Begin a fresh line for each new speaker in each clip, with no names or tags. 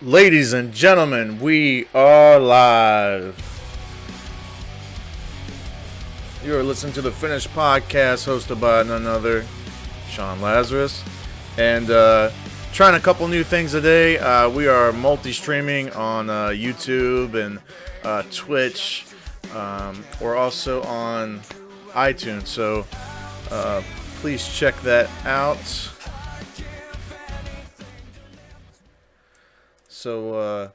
Ladies and gentlemen, we are live. You are listening to the Finished Podcast hosted by none other, Sean Lazarus. And trying a couple new things today. We are multi-streaming on YouTube and Twitch. We're also on iTunes, so please check that out. So,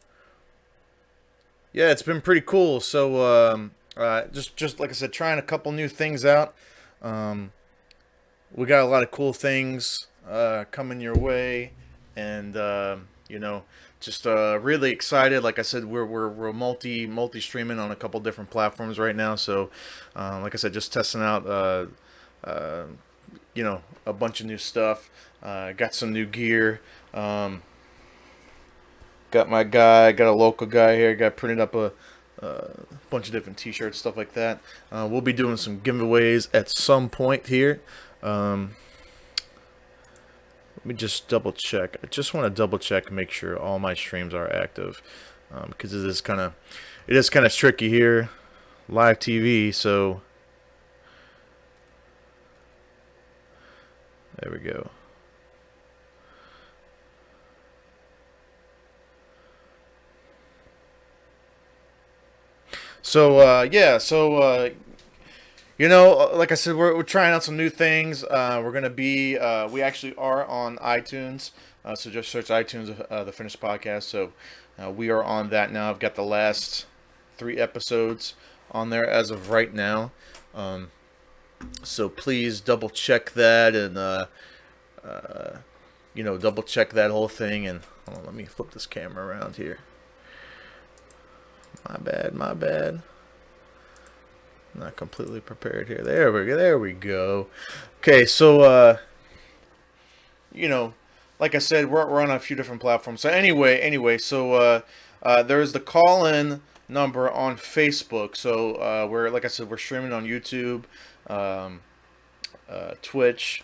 yeah, it's been pretty cool. So, just like I said, trying a couple new things out. We got a lot of cool things coming your way, and just really excited. Like I said, we're multi streaming on a couple different platforms right now. So, like I said, just testing out a bunch of new stuff. Got some new gear. Got a local guy here. Got printed up a bunch of different T-shirts, stuff like that. We'll be doing some giveaways at some point here. Let me just double check. I just want to double check and make sure all my streams are active, because it is kind of tricky here, live TV. So there we go. So like I said, we're trying out some new things. We're gonna be we actually are on iTunes, so just search iTunes, the Finished Podcast. So we are on that now. I've got the last 3 episodes on there as of right now. So please double check that and double check that whole thing. And hold on, let me flip this camera around here. My bad. Not completely prepared here. There we go. Okay, so like I said, we're on a few different platforms. So anyway, so there's the call-in number on Facebook. So like I said, we're streaming on YouTube, Twitch,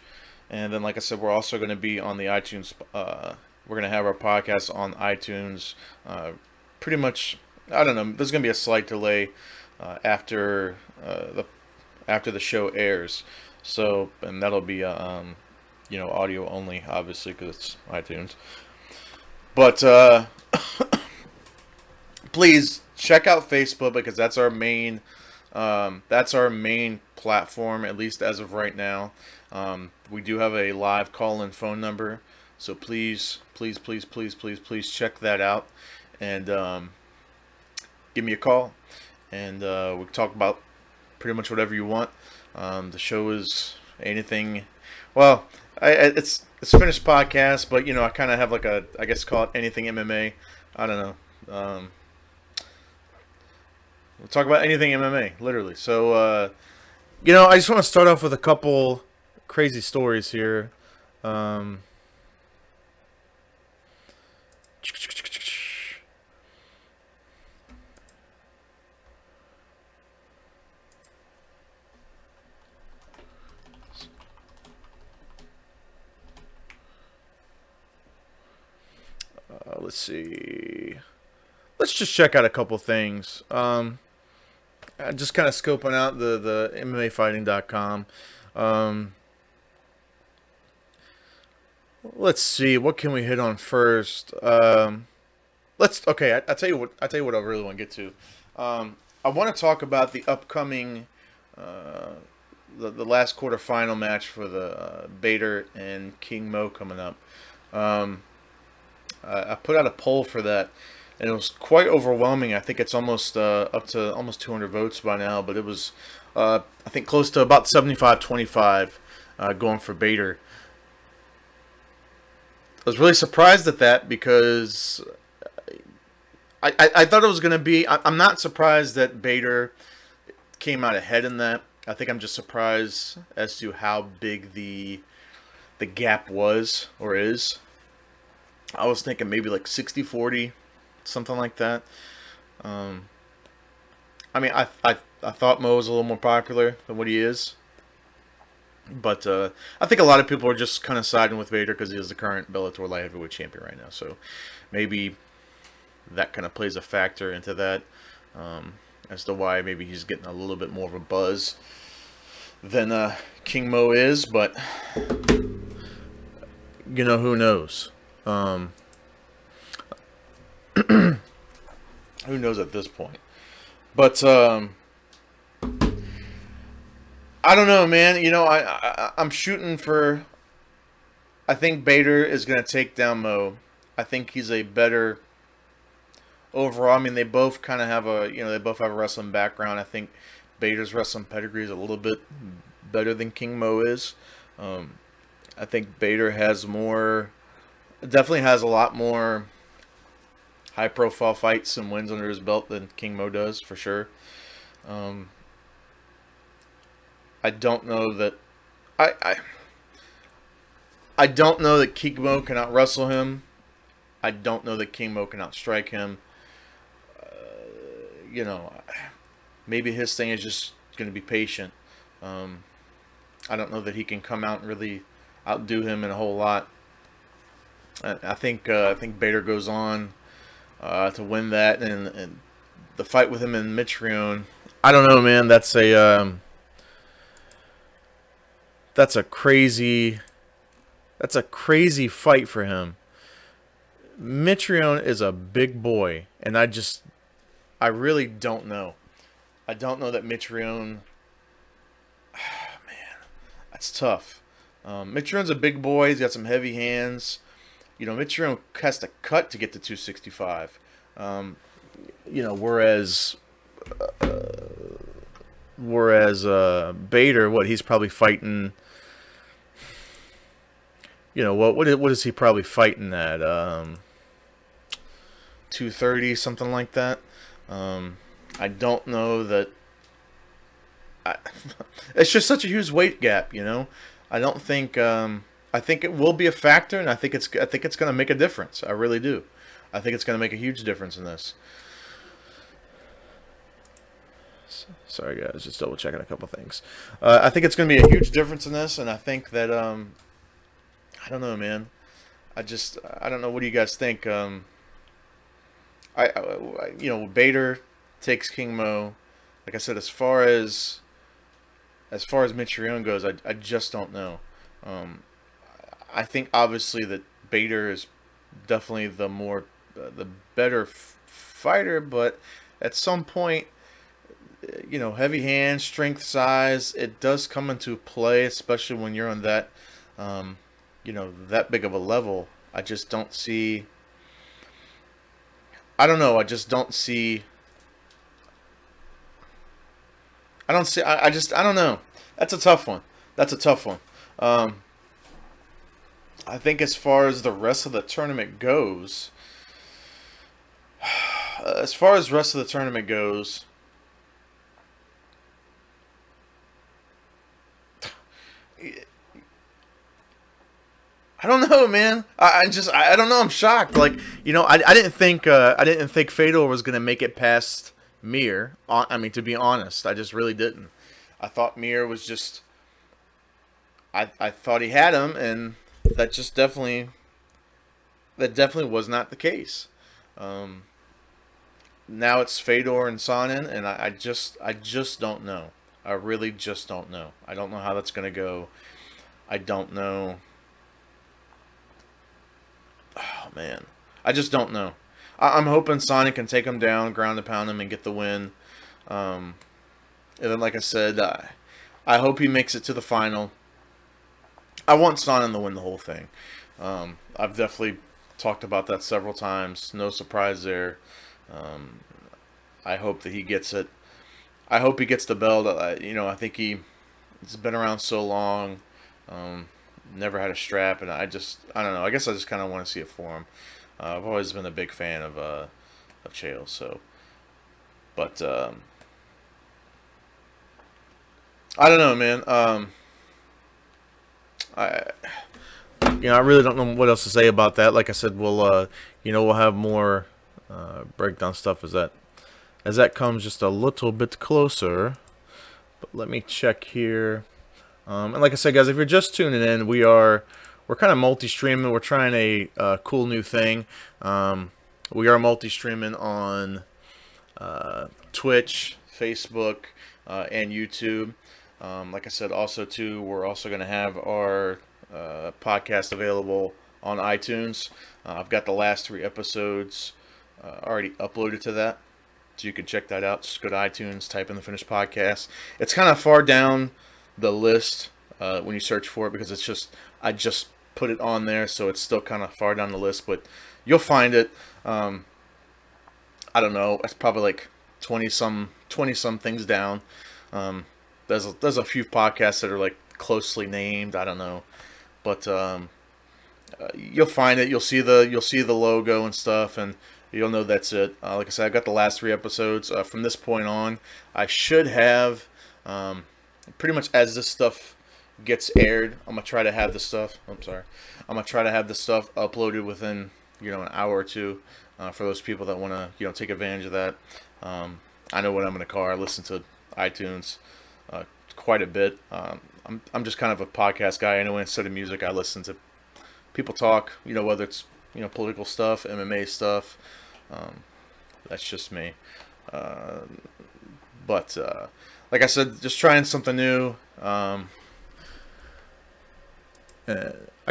and then like I said, we're also going to be on the iTunes. We're going to have our podcast on iTunes. Pretty much. I don't know. There's gonna be a slight delay after the show airs, so and that'll be audio only, obviously, because it's iTunes. But please check out Facebook, because that's our main platform, at least as of right now. We do have a live call-in phone number, so please check that out, and give me a call, and we can talk about pretty much whatever you want. The show is anything. Well, it's Finished Podcast, but I kind of have like I guess call it anything MMA. I don't know. We'll talk about anything MMA, literally. So I just want to start off with a couple crazy stories here. Let's see. Let's just check out a couple things. Just kind of scoping out the MMAfighting.com. Let's see. What can we hit on first? Okay. I tell you what I really want to get to. I want to talk about the upcoming the last quarterfinal match for the Bader and King Mo coming up. I put out a poll for that, and it was quite overwhelming. I think it's almost up to almost 200 votes by now, but it was, I think, close to about 75-25 going for Bader. I was really surprised at that, because I thought it was going to be... I'm not surprised that Bader came out ahead in that. I think I'm just surprised as to how big the gap was, or is. I was thinking maybe like 60-40, something like that. I mean, I thought Mo was a little more popular than what he is. But I think a lot of people are just kind of siding with Vader because he is the current Bellator light heavyweight champion right now. So maybe that kind of plays a factor into that, as to why maybe he's getting a little bit more of a buzz than King Mo is. But you know, who knows? Who knows at this point? But I don't know, man. You know, I'm shooting for. I think Bader is going to take down Mo. I think he's a better overall. I mean, they both kind of have they both have a wrestling background. I think Bader's wrestling pedigree is a little bit better than King Mo is. I think Bader definitely has a lot more high-profile fights and wins under his belt than King Mo does, for sure. I don't know that I don't know that King Mo cannot wrestle him. I don't know that King Mo cannot strike him. You know, maybe his thing is just going to be patient. I don't know that he can come out and really outdo him in a whole lot. I think Bader goes on to win that, and the fight with him and Mitrione. I don't know, man. That's a crazy fight for him. Mitrione is a big boy, and I really don't know. I don't know that Mitrione. Man, that's tough. Mitrione's a big boy. He's got some heavy hands. You know, Mitrione has to cut to get to 265. You know, whereas Bader, he's probably fighting. You know, what is he probably fighting at? 230, something like that. I don't know that. It's just such a huge weight gap, you know. I don't think. I think it will be a factor, and I think it's going to make a difference. I really do. I think it's going to make a huge difference in this. Sorry, guys, just double checking a couple things. I think it's going to be a huge difference in this, and I think that I don't know, man. I don't know. What do you guys think? You know, Bader takes King Mo. Like I said, as far as Mitrione goes, I just don't know. I think obviously that Bader is definitely the better fighter, but at some point, you know, heavy hands, strength, size, it does come into play, especially when you're on that, you know, that big of a level. I just don't see. I don't know. I just don't see. I don't know. That's a tough one. That's a tough one. I think as far as the rest of the tournament goes, I don't know, man. I don't know. I'm shocked. Like, you know, I didn't think Fedor was gonna make it past Mir. I mean, to be honest, I just really didn't. I thought Mir was just. I thought he had him, and that definitely was not the case. Now it's Fedor and Sonnen, and I just don't know. I really just don't know. I don't know how that's gonna go. I don't know. Oh man, I just don't know. I'm hoping Sonnen can take him down, ground and pound him, and get the win. And then, like I said, I hope he makes it to the final. I want Sonnen to win the whole thing. I've definitely talked about that several times. No surprise there. I hope that he gets it. I hope he gets the belt. You know, I think he's been around so long. Never had a strap, and I don't know. I guess I just kind of want to see it for him. I've always been a big fan of Chael, so. But I don't know, man. I really don't know what else to say about that. Like I said, we'll have more breakdown stuff as that comes just a little bit closer. But let me check here. And like I said, guys, if you're just tuning in, we're kind of multi-streaming. We're trying a cool new thing. We are multi-streaming on Twitch, Facebook, and YouTube. Like I said, also too, we're also going to have our podcast available on iTunes. I've got the last 3 episodes already uploaded to that, so you can check that out. Just go to iTunes, type in the finished podcast. It's kind of far down the list when you search for it, because I just put it on there, so it's still kind of far down the list, but you'll find it. I don't know, it's probably like 20 some things down. There's a few podcasts that are like closely named. I don't know, but you'll find it. You'll see the logo and stuff, and you'll know that's it. Like I said, I've got the last 3 episodes. From this point on, I should have pretty much, as this stuff gets aired, I'm gonna try to have the stuff. I'm gonna try to have the stuff uploaded within an hour or 2. For those people that want to take advantage of that. I know when I'm in the car, I listen to iTunes quite a bit. I'm just kind of a podcast guy anyway. Instead of music, I listen to people talk. Whether it's political stuff, MMA stuff. That's just me. But like I said, just trying something new. I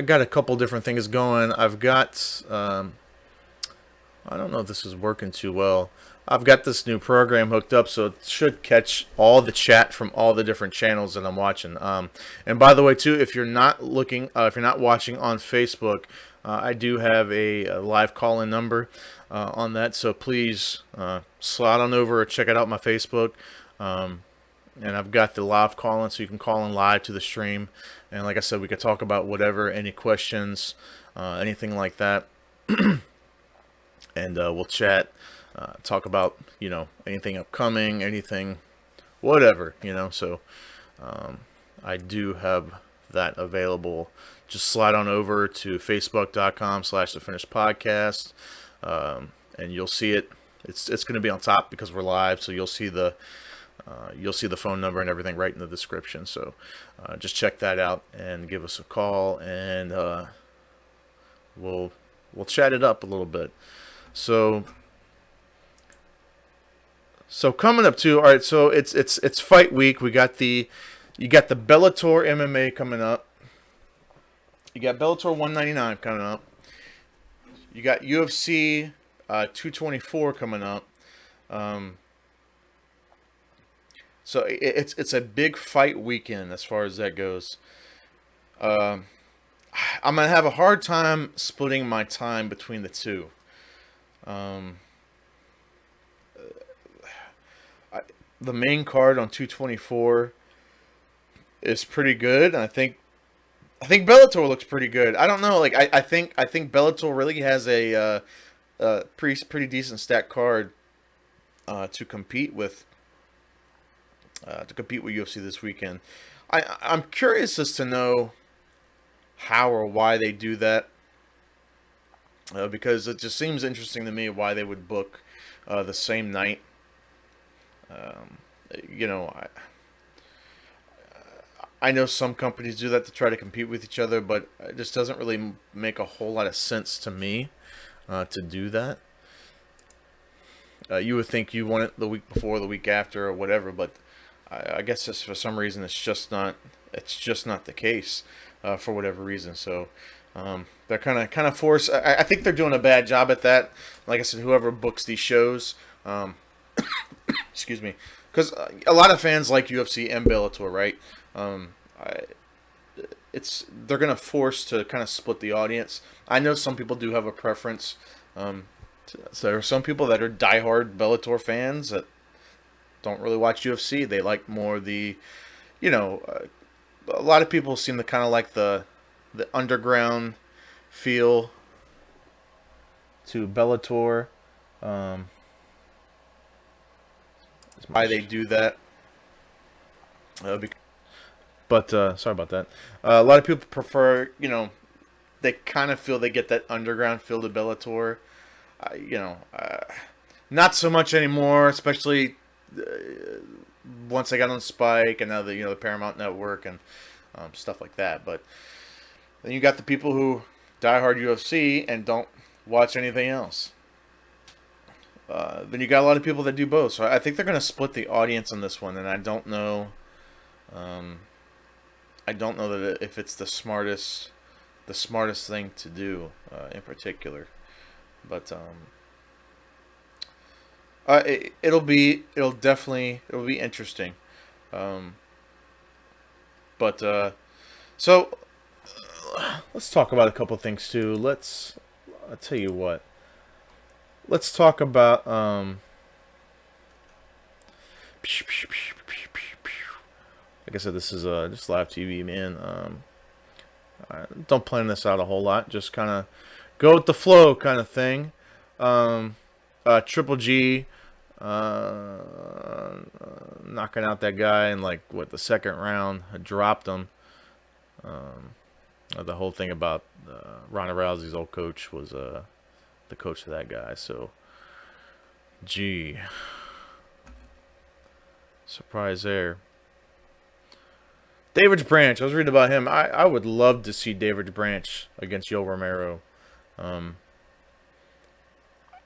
got a couple different things going. I've got I don't know if this is working too well. I've got this new program hooked up, so it should catch all the chat from all the different channels that I'm watching. And by the way, too, if you're not watching on Facebook, I do have a live call-in number on that. So please slide on over, check it out on my Facebook. And I've got the live call-in, so you can call in live to the stream. And like I said, we could talk about whatever, any questions, anything like that. And we'll chat, talk about anything upcoming, anything, whatever, so I do have that available. Just slide on over to facebook.com/thefinishedpodcast, and you'll see it. It's going to be on top because we're live, so you'll see the phone number and everything right in the description. So just check that out and give us a call, and we'll chat it up a little bit. So coming up too. All right, so it's fight week. You got the Bellator MMA coming up. You got Bellator 199 coming up. You got UFC 224 coming up. So it's a big fight weekend as far as that goes. I'm gonna have a hard time splitting my time between the two. The main card on 224 is pretty good. I think Bellator looks pretty good. I don't know, like I think Bellator really has a pretty decent stacked card to compete with UFC this weekend. I'm curious as to know how or why they do that. Because it just seems interesting to me why they would book the same night. I know some companies do that to try to compete with each other, but it just doesn't really make a whole lot of sense to me to do that. You would think you want it the week before, the week after, or whatever, but I guess just for some reason it's just not the case for whatever reason. So they're kind of forced. I think they're doing a bad job at that. Like I said, whoever books these shows, excuse me, because a lot of fans like UFC and Bellator, right? They're gonna force to kind of split the audience. I know some people do have a preference. So there are some people that are diehard Bellator fans that don't really watch UFC. They like more the, a lot of people seem to kind of like the underground feel to Bellator. Why they do that. But sorry about that. A lot of people prefer, they kind of feel they get that underground feel to Bellator. Not so much anymore, especially once I got on Spike and now the Paramount Network and stuff like that. But then you got the people who diehard UFC and don't watch anything else. then you got a lot of people that do both. So I think they're going to split the audience on this one, and I don't know. I don't know that if it's the smartest thing to do in particular, but it'll be interesting. But so let's talk about a couple things too. I'll tell you what. Let's talk about like I said, this is just live TV, man. I don't plan this out a whole lot. Just kind of go with the flow, kind of thing. Triple G knocking out that guy in like what, the second round. I dropped him. The whole thing about Ronda Rousey's old coach was the coach of that guy. So, gee, surprise there. David Branch, I was reading about him. I would love to see David Branch against Yoel Romero.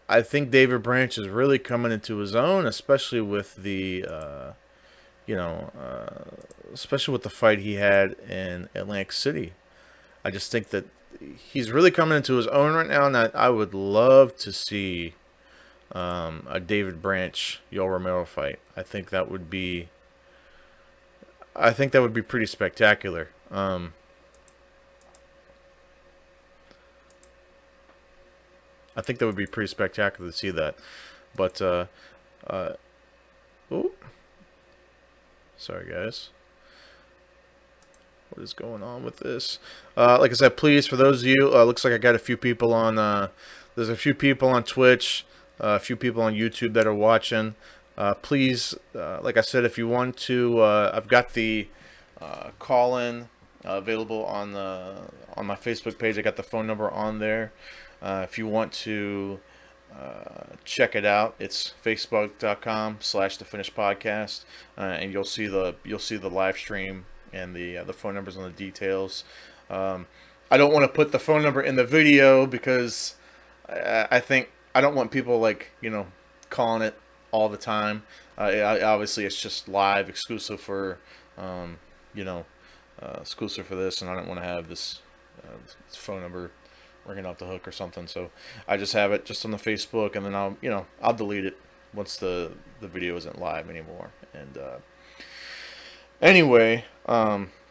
I think David Branch is really coming into his own, especially with the, especially with the fight he had in Atlantic City. I just think that he's really coming into his own right now, and I would love to see a David Branch Yoel Romero fight. I think that would be pretty spectacular. I think that would be pretty spectacular to see that. But oh, sorry guys. What is going on with this? Like I said, please, for those of you, looks like I got a few people on. There's a few people on Twitch, a few people on YouTube that are watching. Please, like I said, if you want to, I've got the call-in available on my Facebook page. I got the phone number on there. If you want to check it out, it's facebook.com/thefinishedpodcast, and you'll see the live stream and the phone numbers on the details. I don't want to put the phone number in the video because I think I don't want people calling it all the time. Obviously, it's just live, exclusive for exclusive for this, and I don't want to have this phone number ringing off the hook or something. So I just have it just on the Facebook, and then I'll delete it once the video isn't live anymore. And anyway,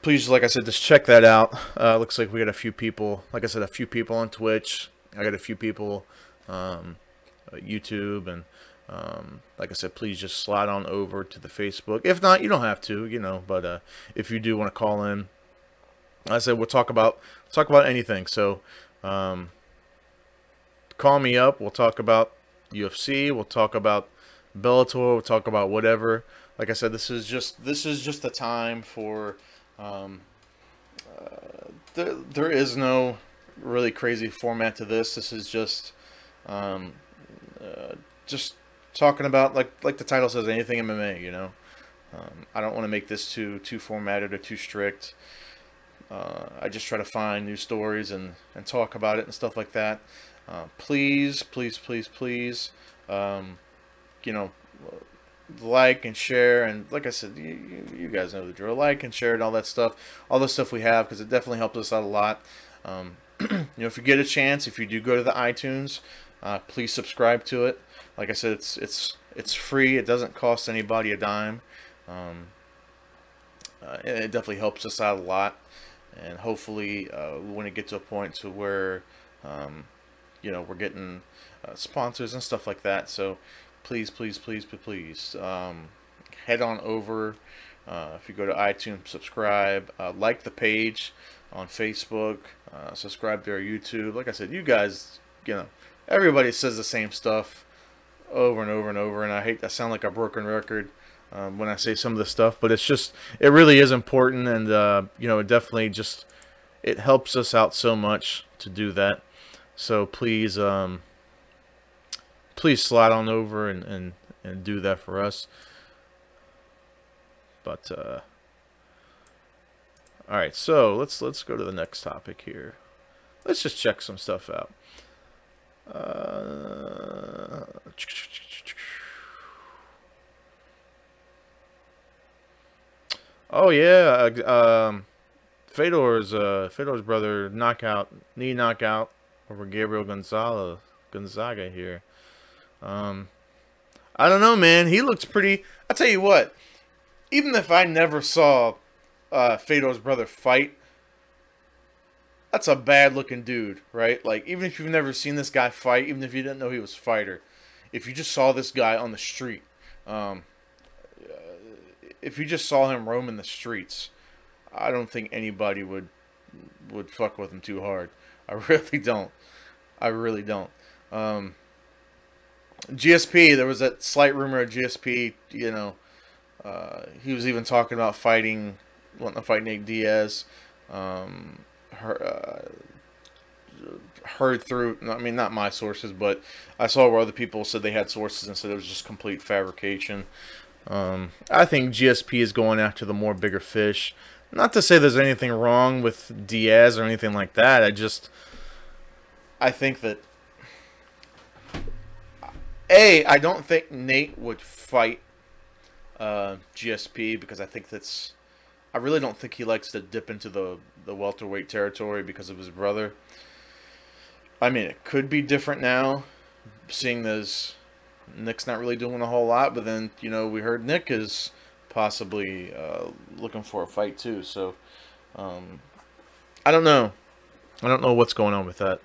please, like I said, just check that out. Looks like we got a few people, like I said, a few people on Twitch. I got a few people YouTube, and like I said, please just slide on over to the Facebook. If not, you don't have to, but if you do want to call in, like I said, we'll talk about anything. So call me up. We'll talk about UFC. We'll talk about Bellator. We'll talk about whatever. Like I said, this is just the time for. There is no really crazy format to this. This is just talking about like the title says, anything MMA. I don't want to make this too formatted or too strict. I just try to find new stories and talk about it and stuff like that. Please, like and share, and like I said, you guys know the drill. Like and share and all that stuff, all the stuff we have, because it definitely helps us out a lot. If you get a chance, if you do go to the iTunes, please subscribe to it. Like I said, it's free. It doesn't cost anybody a dime. It definitely helps us out a lot. And hopefully, we want to get to a point to where, we're getting sponsors and stuff like that. So, please, head on over. If you go to iTunes, subscribe, like the page on Facebook, subscribe to our YouTube. Like I said, you guys, everybody says the same stuff over and over and over, and I sound like a broken record when I say some of the stuff, but it really is important, and it definitely it helps us out so much to do that. So please slide on over and do that for us. But all right, so let's go to the next topic here. Let's just check some stuff out. Oh yeah, Fedor's brother knee knockout over Gabriel Gonzaga here. Um, I don't know, man. He looks pretty. I tell you what, even if I never saw Fedor's brother fight, that's a bad looking dude, right? Like, even if you've never seen this guy fight, even if you didn't know he was a fighter, if you just saw this guy on the street, um, if you just saw him roaming the streets, I don't think anybody would fuck with him too hard. I really don't. I really don't. Um, GSP, there was that slight rumor of GSP. He was even talking about wanting to fight Nate Diaz. Um, heard through, I mean, not my sources, but I saw where other people said they had sources and said it was just complete fabrication. I think GSP is going after the more bigger fish. Not to say there's anything wrong with Diaz or anything like that. I think that I don't think Nate would fight GSP because I really don't think he likes to dip into the welterweight territory because of his brother. I mean, it could be different now, seeing as Nick's not really doing a whole lot, but then, we heard Nick is possibly looking for a fight too, so I don't know. I don't know what's going on with that.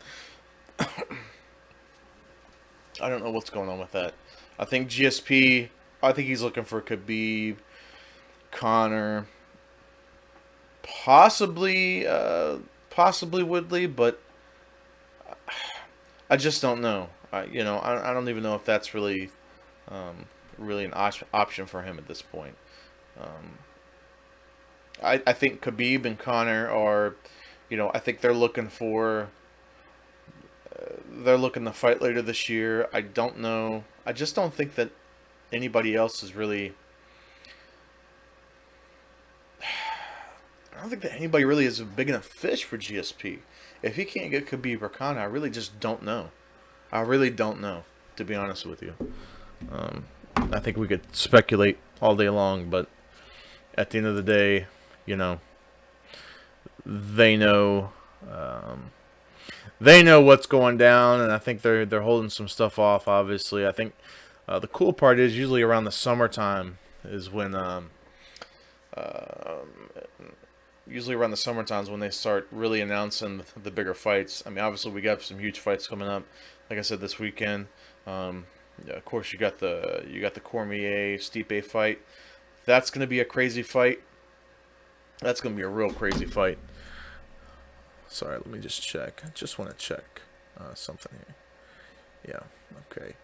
I don't know what's going on with that. I think GSP, I think he's looking for Khabib, Connor, possibly Woodley, but I just don't know. I don't even know if that's really an option for him at this point. I think Khabib and Connor are, I think they're looking to fight later this year. I don't know. I just don't think that anybody else is really. I don't think that anybody really is a big enough fish for GSP. If he can't get Khabib or Connor, I really just don't know. I really don't know, to be honest with you. I think we could speculate all day long, but at the end of the day, they know. They know what's going down, and I think they're holding some stuff off. Obviously, I think the cool part is usually around the summertime is when they start really announcing the bigger fights. I mean, obviously we got some huge fights coming up. Like I said, this weekend. Yeah, of course, you got the Cormier Stipe fight. That's going to be a crazy fight. That's going to be a real crazy fight. Sorry, let me just check. I just want to check something here. Yeah, okay.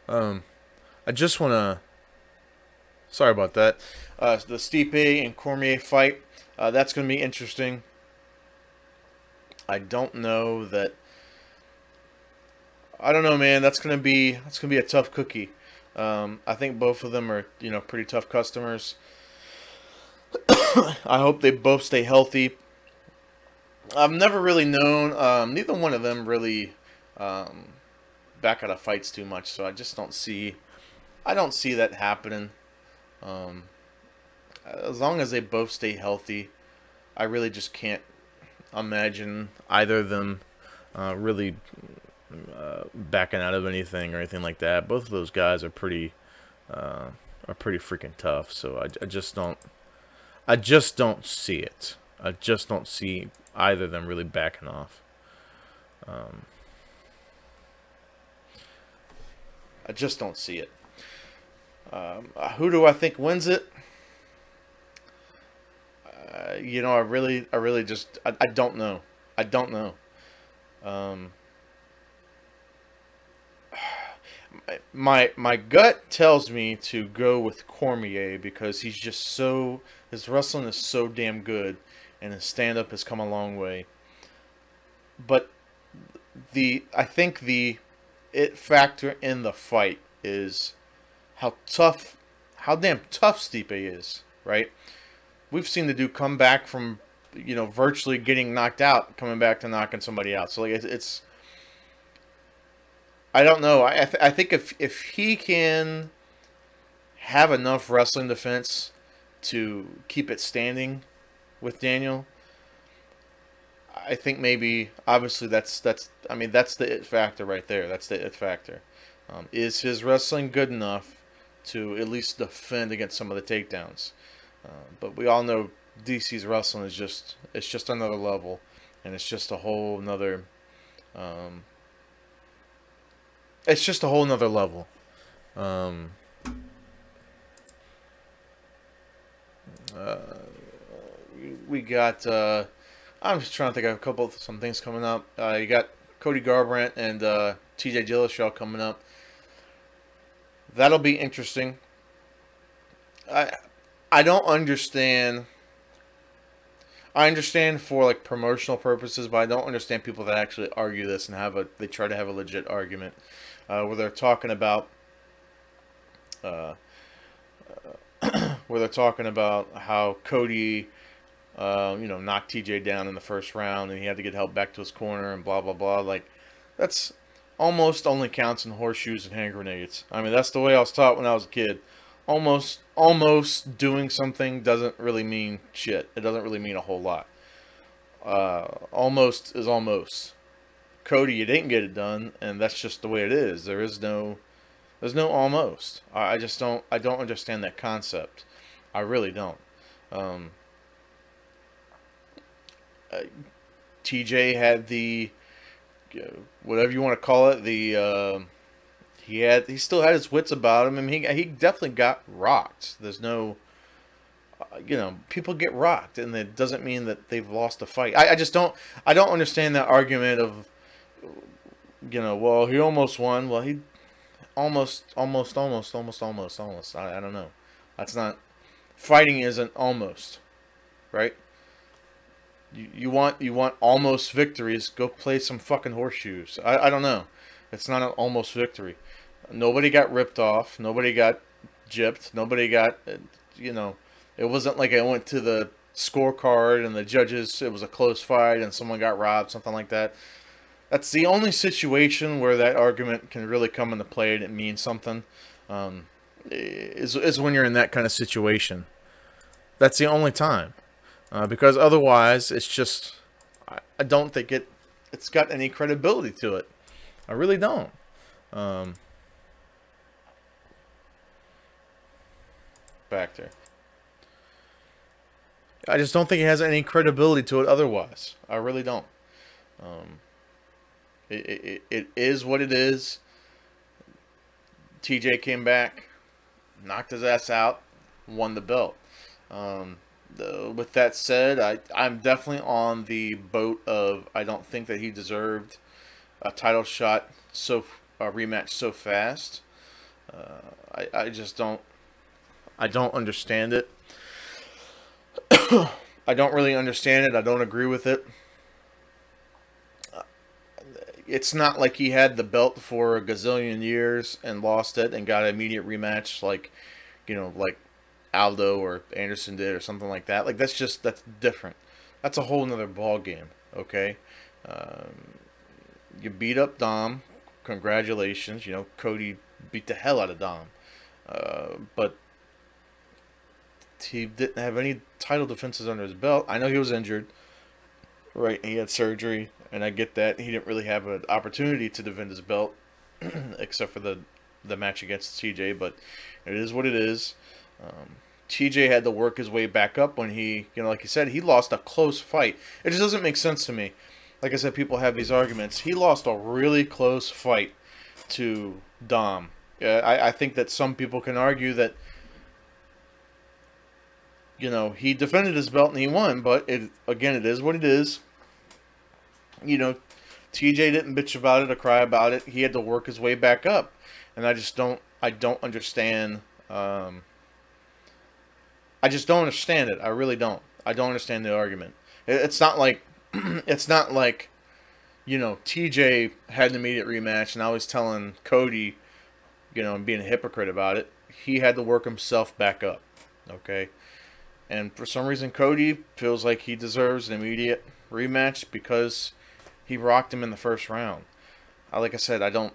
I just want to. Sorry about that. The Stipe and Cormier fight. That's going to be interesting. I don't know, man. That's gonna be a tough cookie. I think both of them are, pretty tough customers. I hope they both stay healthy. I've never really known. Neither one of them really back out of fights too much, so I just don't see. I don't see that happening. As long as they both stay healthy, I really just can't imagine either of them really backing out of anything or anything like that. Both of those guys are pretty freaking tough. So I just don't see it. I just don't see either of them really backing off. I just don't see it. Who do I think wins it? I really just, I don't know. I don't know. My gut tells me to go with Cormier because he's just his wrestling is so damn good, and his stand-up has come a long way. But I think the it factor in the fight is how damn tough Stipe is, right? We've seen the dude come back from, virtually getting knocked out, coming back to knocking somebody out. So like it's I don't know. I think if he can have enough wrestling defense to keep it standing with Daniel. I think maybe, obviously, I mean, that's the it factor right there. That's the it factor. Is his wrestling good enough to at least defend against some of the takedowns? But we all know DC's wrestling is it's just another level, and it's just a whole another um, it's just a whole nother level. Um, uh, we got. I'm just trying to think of some things coming up. You got Cody Garbrandt and T.J. Dillashaw coming up. That'll be interesting. I don't understand. I understand for like promotional purposes, but I don't understand people that actually argue this and they try to have a legit argument where they're talking about uh, how Cody, knocked TJ down in the first round and he had to get help back to his corner and blah blah blah. Like, that's almost only counts in horseshoes and hand grenades. I mean, that's the way I was taught when I was a kid. Almost doing something doesn't really mean shit. It doesn't really mean a whole lot. Almost is almost. Cody, you didn't get it done, and that's just the way it is. There's no almost. I just don't. I don't understand that concept. I really don't. Um, TJ had the whatever you want to call it. He still had his wits about him. I mean, he definitely got rocked. There's no, people get rocked, and it doesn't mean that they've lost a fight. I just don't. I don't understand that argument of, well, he almost won. Well, he almost. I don't know. That's not, fighting isn't almost, right? You want almost victories? Go play some fucking horseshoes. I don't know. It's not an almost victory. Nobody got ripped off. Nobody got gypped. Nobody got, it wasn't like I went to the scorecard and the judges, it was a close fight and someone got robbed, something like that. That's the only situation where that argument can really come into play and it means something, is when you're in that kind of situation. That's the only time. Because otherwise, it's just, I don't think it's got any credibility to it. I really don't. Factor. I just don't think it has any credibility to it otherwise. I really don't. It is what it is. TJ came back, knocked his ass out, won the belt. With that said, I'm definitely on the boat of I don't think that he deserved a title shot, a rematch so fast. I just don't. I don't understand it. I don't really understand it. I don't agree with it. It's not like he had the belt for a gazillion years and lost it and got an immediate rematch like Aldo or Anderson did or something like that. Like, that's different. That's a whole nother ball game. Okay, you beat up Dom. Congratulations. Cody beat the hell out of Dom, but he didn't have any title defenses under his belt. I know he was injured, right? He had surgery, and I get that. He didn't really have an opportunity to defend his belt, except for the match against TJ, but it is what it is. TJ had to work his way back up when he, like you said, he lost a close fight. It just doesn't make sense to me. Like I said, people have these arguments. He lost a really close fight to Dom. I think that some people can argue that, he defended his belt and he won, but it is what it is. TJ didn't bitch about it or cry about it. He had to work his way back up, and I don't understand. I just don't understand it. I really don't. I don't understand the argument. It's not like, TJ had an immediate rematch, and I was telling Cody, and being a hypocrite about it. He had to work himself back up. Okay. And for some reason, Cody feels like he deserves an immediate rematch because he rocked him in the first round. Like I said, I don't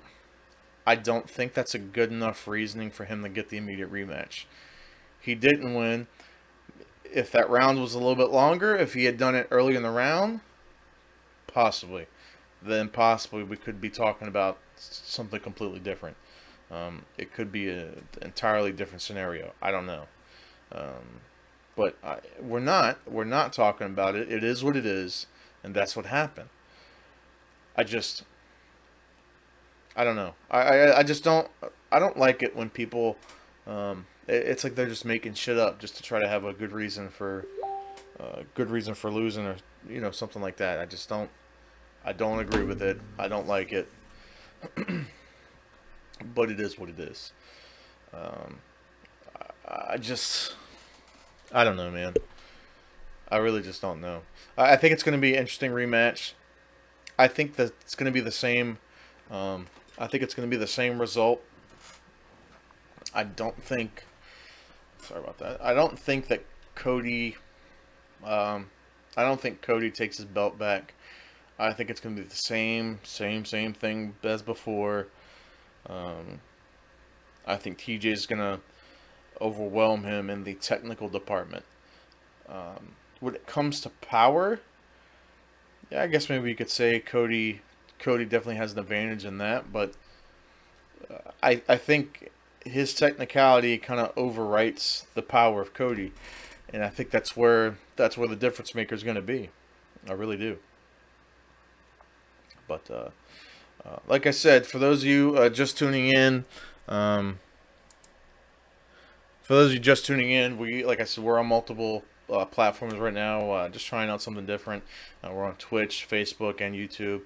think that's a good enough reasoning for him to get the immediate rematch. He didn't win. If that round was a little bit longer, if he had done it early in the round, possibly. Then possibly we could be talking about something completely different. It could be an entirely different scenario. I don't know. But we're not. We're not talking about it. It is what it is, and that's what happened. I just, I don't know. I just don't. I don't like it when people. It's like they're just making shit up just to try to have a good reason for losing, or something like that. I just don't. I don't agree with it. I don't like it. But it is what it is. Um, I just. I don't know, man. I really just don't know. I think it's going to be an interesting rematch. I think that it's going to be the same. I think it's going to be the same result. I don't think. Sorry about that. I don't think that Cody. I don't think Cody takes his belt back. I think it's going to be the same thing as before. I think TJ is going to overwhelm him in the technical department. When it comes to power, yeah, I guess maybe you could say Cody definitely has an advantage in that, but I think his technicality kind of overwrites the power of Cody, and I think that's where the difference maker is going to be. I really do. But like I said, for those of you just tuning in, like I said, we're on multiple platforms right now, just trying out something different. We're on Twitch, Facebook, and YouTube.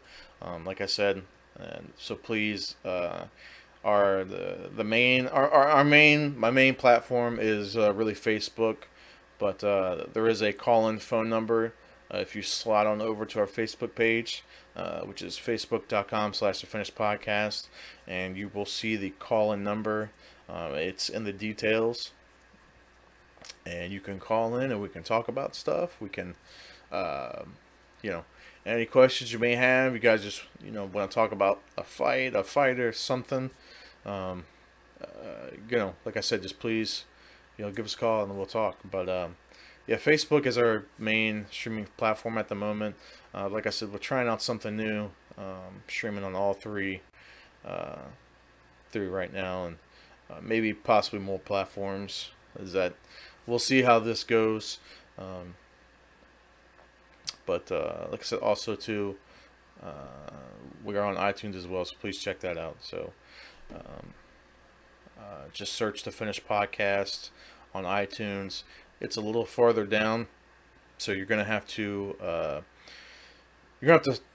Like I said, and so please, my main platform is really Facebook, but there is a call-in phone number if you slide on over to our Facebook page, which is facebook.com/thefinishedpodcast, and you will see the call-in number. It's in the details, and you can call in and we can talk about stuff. We can, any questions you may have. You guys just, want to talk about a fighter, something. Like I said, just please, give us a call and we'll talk. But yeah, Facebook is our main streaming platform at the moment. Like I said, we're trying out something new, streaming on all three right now, and maybe possibly more platforms. We'll see how this goes. But like I said, also too, we are on iTunes as well, so please check that out. So just search the Finished Podcast on iTunes. It's a little farther down, so you're gonna have to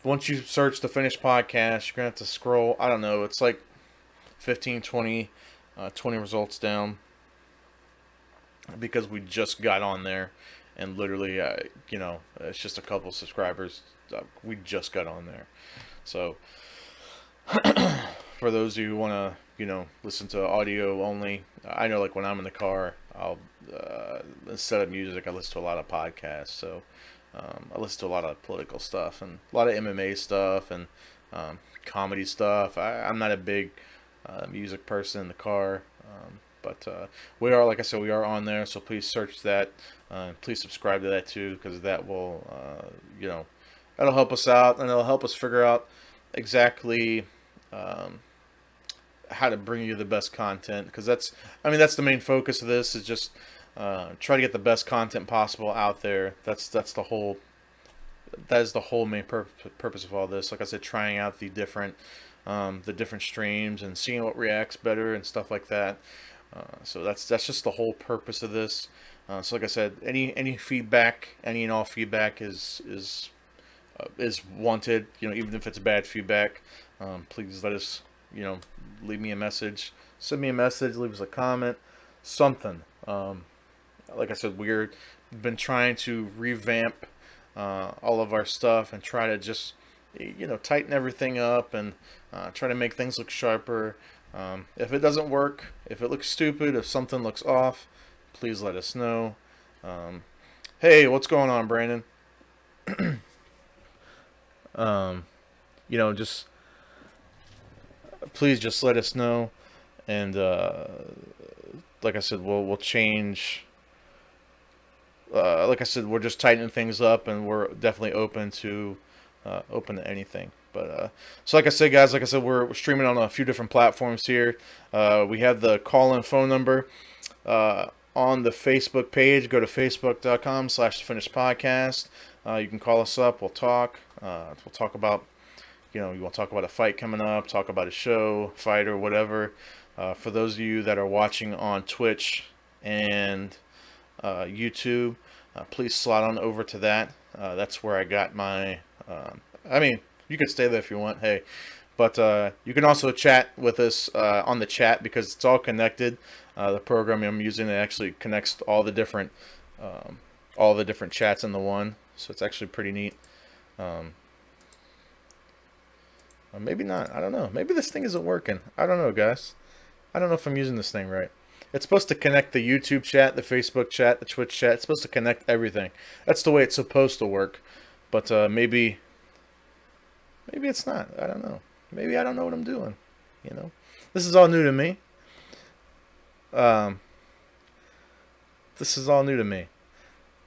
once you search the Finished Podcast, you're gonna have to scroll. I don't know. It's like 15, 20 results down, because we just got on there, and literally, it's just a couple subscribers. We just got on there. So for those of you who want to, listen to audio only, I know, like when I'm in the car, I'll instead of music, I listen to a lot of podcasts. So I listen to a lot of political stuff and a lot of MMA stuff and comedy stuff. I'm not a big music person in the car. But we are, like I said, we are on there, so please search that. Please subscribe to that too, because that will, that'll help us out, and it'll help us figure out exactly how to bring you the best content. Because that's the main focus of this, is just try to get the best content possible out there. That is the whole main purpose of all this. Like I said, trying out the different streams and seeing what reacts better and stuff like that. So that's just the whole purpose of this. So like I said, any feedback, any and all feedback is wanted. Even if it's bad feedback, please let us, leave me a message, send me a message, leave us a comment, something. Like I said, we've been trying to revamp all of our stuff and try to just, tighten everything up and try to make things look sharper. If it doesn't work, if it looks stupid, if something looks off, please let us know. Hey, what's going on, Brandon? Just please just let us know, and like I said, we'll change like I said, we're just tightening things up, and we're definitely open to anything. But so like I said, guys, like I said, we're streaming on a few different platforms here. We have the call-in phone number on the Facebook page. Go to facebook.com/thefinishedpodcast. You can call us up. We'll talk. We'll talk about, you want to talk about a fight coming up, talk about a show, fight, or whatever. For those of you that are watching on Twitch and YouTube, please slide on over to that. That's where I got my. I mean, you can stay there if you want. Hey, but you can also chat with us on the chat, because it's all connected. The program I'm using, it actually connects all the different chats into one, so it's actually pretty neat. Maybe not. I don't know. Maybe this thing isn't working. I don't know, guys. I don't know if I'm using this thing right. It's supposed to connect the YouTube chat, the Facebook chat, the Twitch chat. It's supposed to connect everything. That's the way it's supposed to work. But maybe it's not. I don't know. Maybe I don't know what I'm doing. This is all new to me. This is all new to me.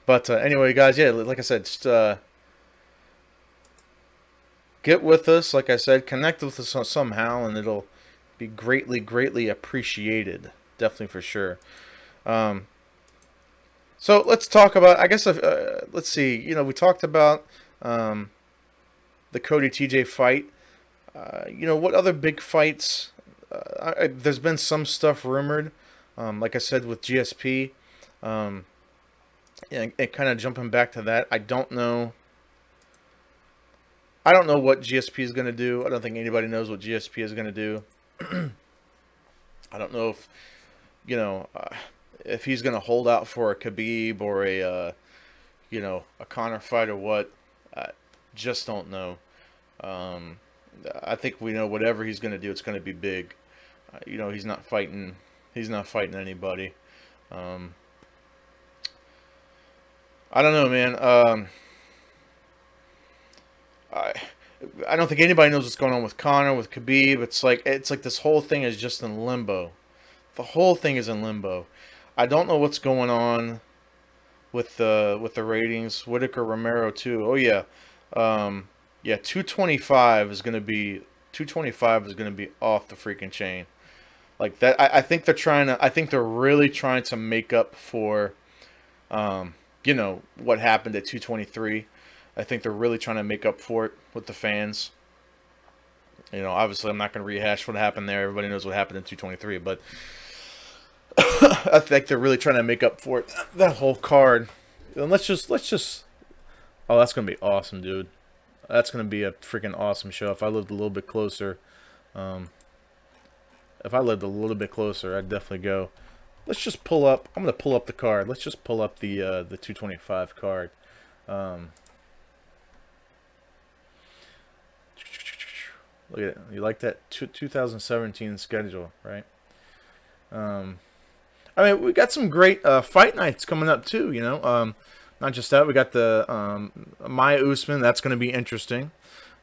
But anyway, guys, yeah, like I said, just get with us. Like I said, connect with us somehow, and it'll be greatly, greatly appreciated. Definitely, for sure. So let's talk about, I guess, let's see. We talked about the Cody TJ fight. What other big fights? There's been some stuff rumored, like I said, with GSP. And kind of jumping back to that, I don't know what GSP is going to do. I don't think anybody knows what GSP is going to do. I don't know if he's going to hold out for a Khabib or a Conor fight or what. I just don't know. I think we know whatever he's going to do, it's going to be big. He's not fighting anybody. I don't know, man. I don't think anybody knows what's going on with Conor, with Khabib. It's like this whole thing is just in limbo. The whole thing is in limbo. I don't know what's going on with the ratings. Whitaker, Romero too. Oh yeah, yeah. 225 is gonna be off the freaking chain. Like that. I think they're trying to. I think they're really trying to make up for, what happened at 223. I think they're really trying to make up for it with the fans. Obviously I'm not going to rehash what happened there. Everybody knows what happened in 223, but I think they're really trying to make up for it. That whole card. And let's just. Oh, that's going to be awesome, dude. That's going to be a freaking awesome show. If I lived a little bit closer, I'd definitely go. Let's just pull up. I'm going to pull up the card. Let's just pull up the 225 card. Look at it. You like that 2017 schedule, right? I mean, we got some great fight nights coming up too. Not just that. We got the Maya Usman. That's going to be interesting.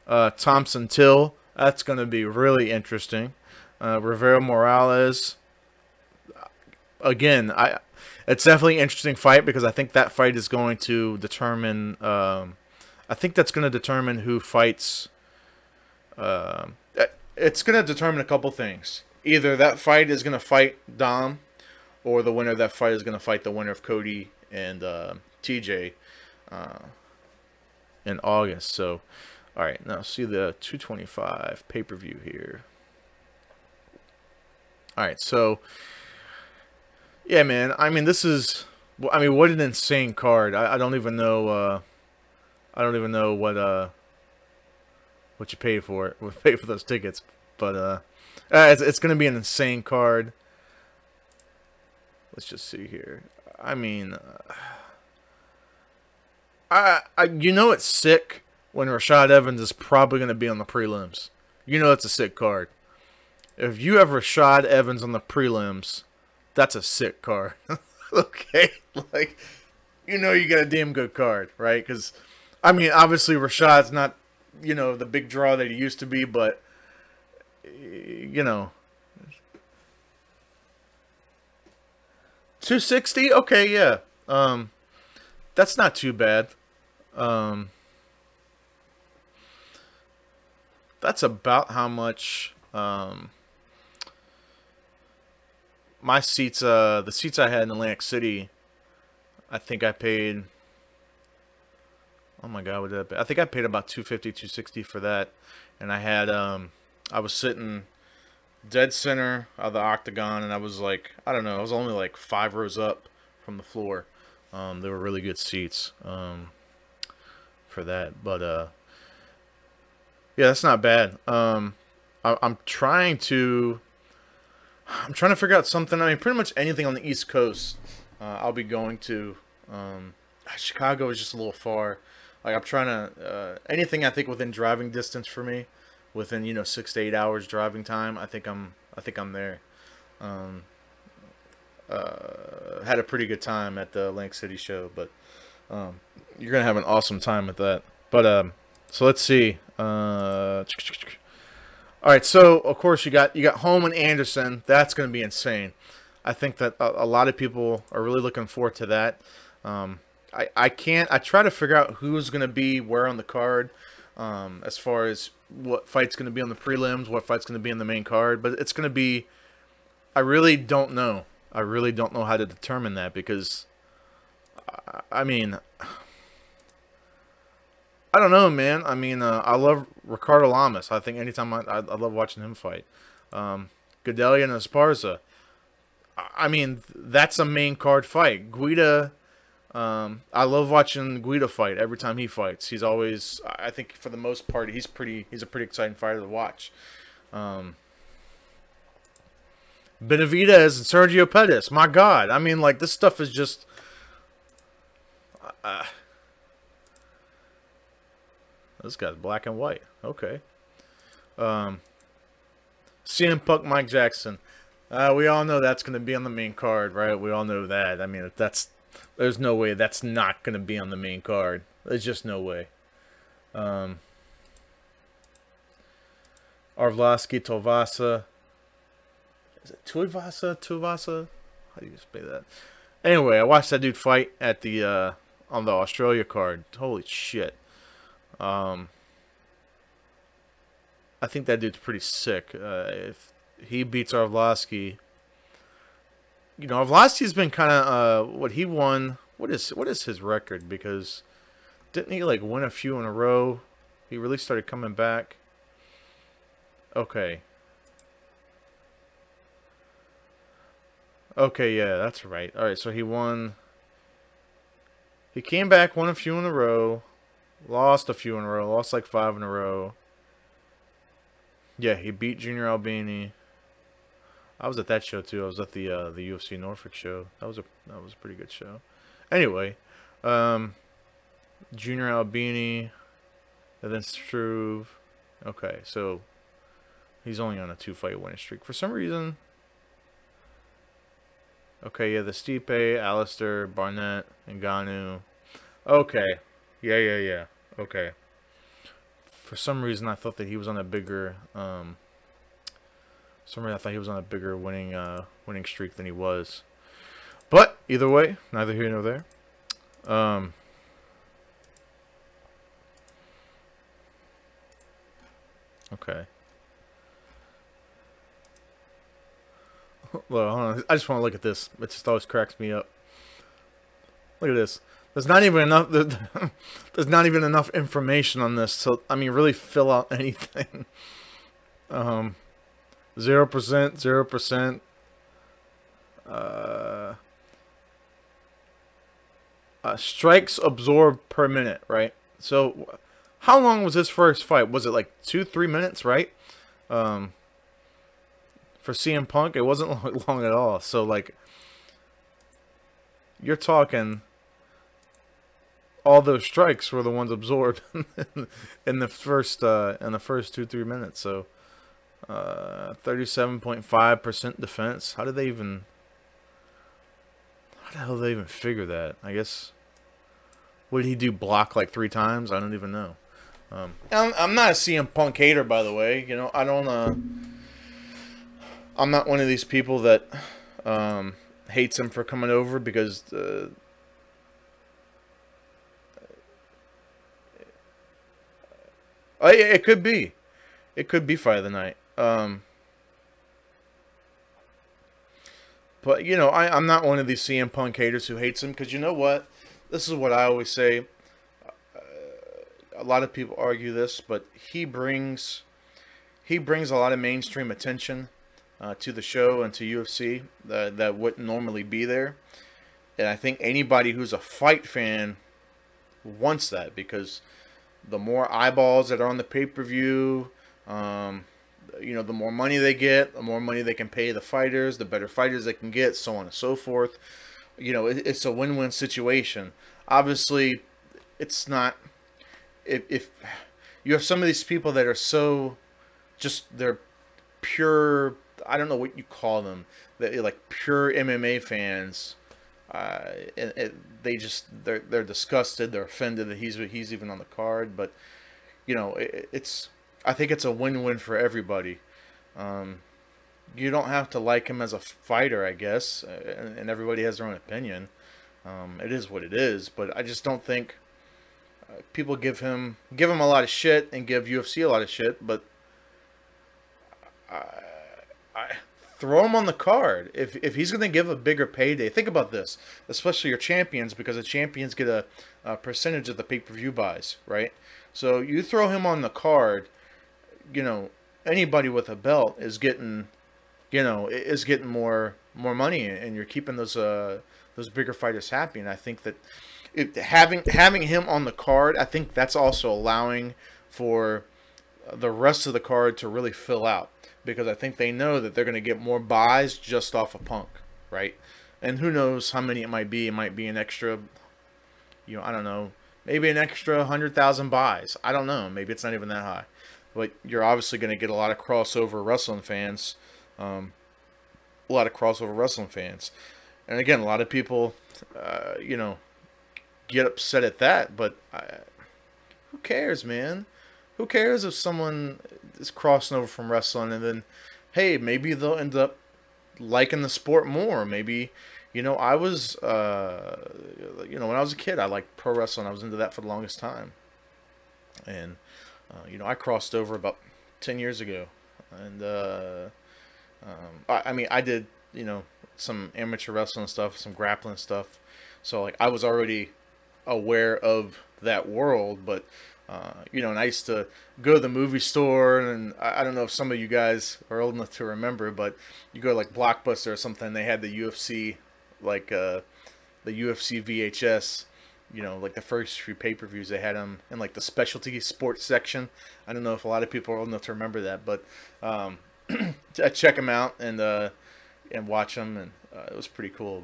Thompson Till. That's going to be really interesting. Rivera Morales. Again, it's definitely an interesting fight, because I think that fight is going to determine. I think that's going to determine who fights. It's going to determine a couple things. Either that fight is going to fight Dom, or the winner of that fight is going to fight the winner of Cody and TJ in August. So, all right, now see the 225 pay-per-view here. All right, so yeah, man. I mean, this is. I mean, what an insane card. I don't even know. I don't even know what you paid for it. What paid for those tickets, but it's gonna be an insane card. Let's just see here. I mean, it's sick when Rashad Evans is probably gonna be on the prelims. It's a sick card. If you have Rashad Evans on the prelims, that's a sick card. Okay, like you got a damn good card, right? Because I mean, obviously Rashad's not the big draw that he used to be, but 260, okay, yeah. that's not too bad. Um, that's about how much my seats, the seats I had in Atlantic City, I think I paid. Oh my God, what did I pay? I think I paid about 250, 260 for that, and I had I was sitting dead center of the octagon, and I was like, I don't know, I was only like 5 rows up from the floor. They were really good seats for that, but yeah, that's not bad. I'm trying to figure out something. I mean, pretty much anything on the East Coast, I'll be going to. Chicago is just a little far. Like I'm trying to anything I think within driving distance for me, within 6 to 8 hours driving time. I think I'm there. Um, had a pretty good time at the Lake City show, but you're gonna have an awesome time with that. But so let's see. All right, so of course you got Home and Anderson. That's going to be insane. I think that a lot of people are really looking forward to that. I can't. I try to figure out who's going to be where on the card, as far as what fight's going to be on the prelims, what fight's going to be in the main card. But it's going to be. I really don't know. I really don't know how to determine that because, I mean, I don't know, man. I mean, I love Ricardo Lamas. I think anytime I love watching him fight. Gadelha and Esparza. I mean, that's a main card fight. Guida. I love watching Guida fight every time he fights. He's always, I think, for the most part, he's a pretty exciting fighter to watch. Benavidez and Sergio Pettis. My God, I mean, like this stuff is just. This guy's black and white. Okay. CM Punk, Mike Jackson. We all know that's going to be on the main card, right? We all know that. I mean, there's no way that's not going to be on the main card. There's just no way. Arvlasky, Tovasa. Is it Tuivasa? Tuivasa? How do you say that? Anyway, I watched that dude fight at the on the Australia card. Holy shit. I think that dude's pretty sick. If he beats Arvlasky, Arvlasky's been kind of what he won. What is his record? Because didn't he like win a few in a row? He really started coming back. Okay. Okay, yeah, that's right. All right, so he won. He came back, won a few in a row. Lost a few in a row. Lost like 5 in a row. Yeah, he beat Junior Albini. I was at that show too. I was at the UFC Norfolk show. That was a pretty good show. Anyway, Junior Albini, and then Struve. Okay, so he's only on a 2-fight winning streak for some reason. Okay, yeah, the Stipe, Alistair, Barnett, and Ngannou. Okay. Yeah. Okay. For some reason, I thought that he was on a bigger. For some reason, I thought he was on a bigger winning streak than he was. But either way, neither here nor there. Okay. Well, hold on. I just want to look at this. It just always cracks me up. Look at this. There's not even enough. There's not even enough information on this. So I mean, really fill out anything. 0%, 0%. Strikes absorbed per minute, right? So, how long was his first fight? Was it like 2-3 minutes, right? For CM Punk, it wasn't long at all. So like, you're talking. All those strikes were the ones absorbed in the first 2-3 minutes. So 37.5% defense. How the hell did they even figure that? I guess, what did he do? Block like 3 times? I don't even know. I'm not a CM Punk hater, by the way. I don't. I'm not one of these people that hates him for coming over because. Oh, yeah, it could be. It could be fight of the night. But you know, I'm not one of these CM Punk haters who hates him, because you know what? This is what I always say. A lot of people argue this, but he brings a lot of mainstream attention to the show and to UFC that wouldn't normally be there. And I think anybody who's a fight fan wants that, because the more eyeballs that are on the pay-per-view, the more money they get, the more money they can pay the fighters, the better fighters they can get, so on and so forth. It's a win-win situation. Obviously, it's not. If you have some of these people that are so they're pure, I don't know what you call them, they're like pure MMA fans. They're disgusted, they're offended that he's even on the card. But I think it's a win-win for everybody. You don't have to like him as a fighter, I guess, and everybody has their own opinion. It is what it is, but I just don't think people give him a lot of shit and give UFC a lot of shit. But I throw him on the card if he's going to give a bigger payday. Think about this, especially your champions, because the champions get a percentage of the pay-per-view buys, right? So you throw him on the card, anybody with a belt is getting more money, and you're keeping those bigger fighters happy. And I think that having him on the card, I think that's also allowing for the rest of the card to really fill out, because I think they know that they're going to get more buys just off of Punk, right? And who knows how many it might be. It might be an extra, I don't know, maybe an extra 100,000 buys. I don't know. Maybe it's not even that high. But you're obviously going to get a lot of crossover wrestling fans. And again, a lot of people, get upset at that. But who cares, man? Who cares if someone is crossing over from wrestling and then, hey, maybe they'll end up liking the sport more. Maybe, I was, when I was a kid, I liked pro wrestling. I was into that for the longest time. And, I crossed over about 10 years ago. And, I did, some amateur wrestling stuff, some grappling stuff. So, like, I was already aware of that world, but and I used to go to the movie store, and I don't know if some of you guys are old enough to remember, but you go to like Blockbuster or something, they had the UFC, like the UFC VHS, like the first few pay-per-views, they had them in like the specialty sports section. I don't know if a lot of people are old enough to remember that, but I check them out and watch them, and it was pretty cool.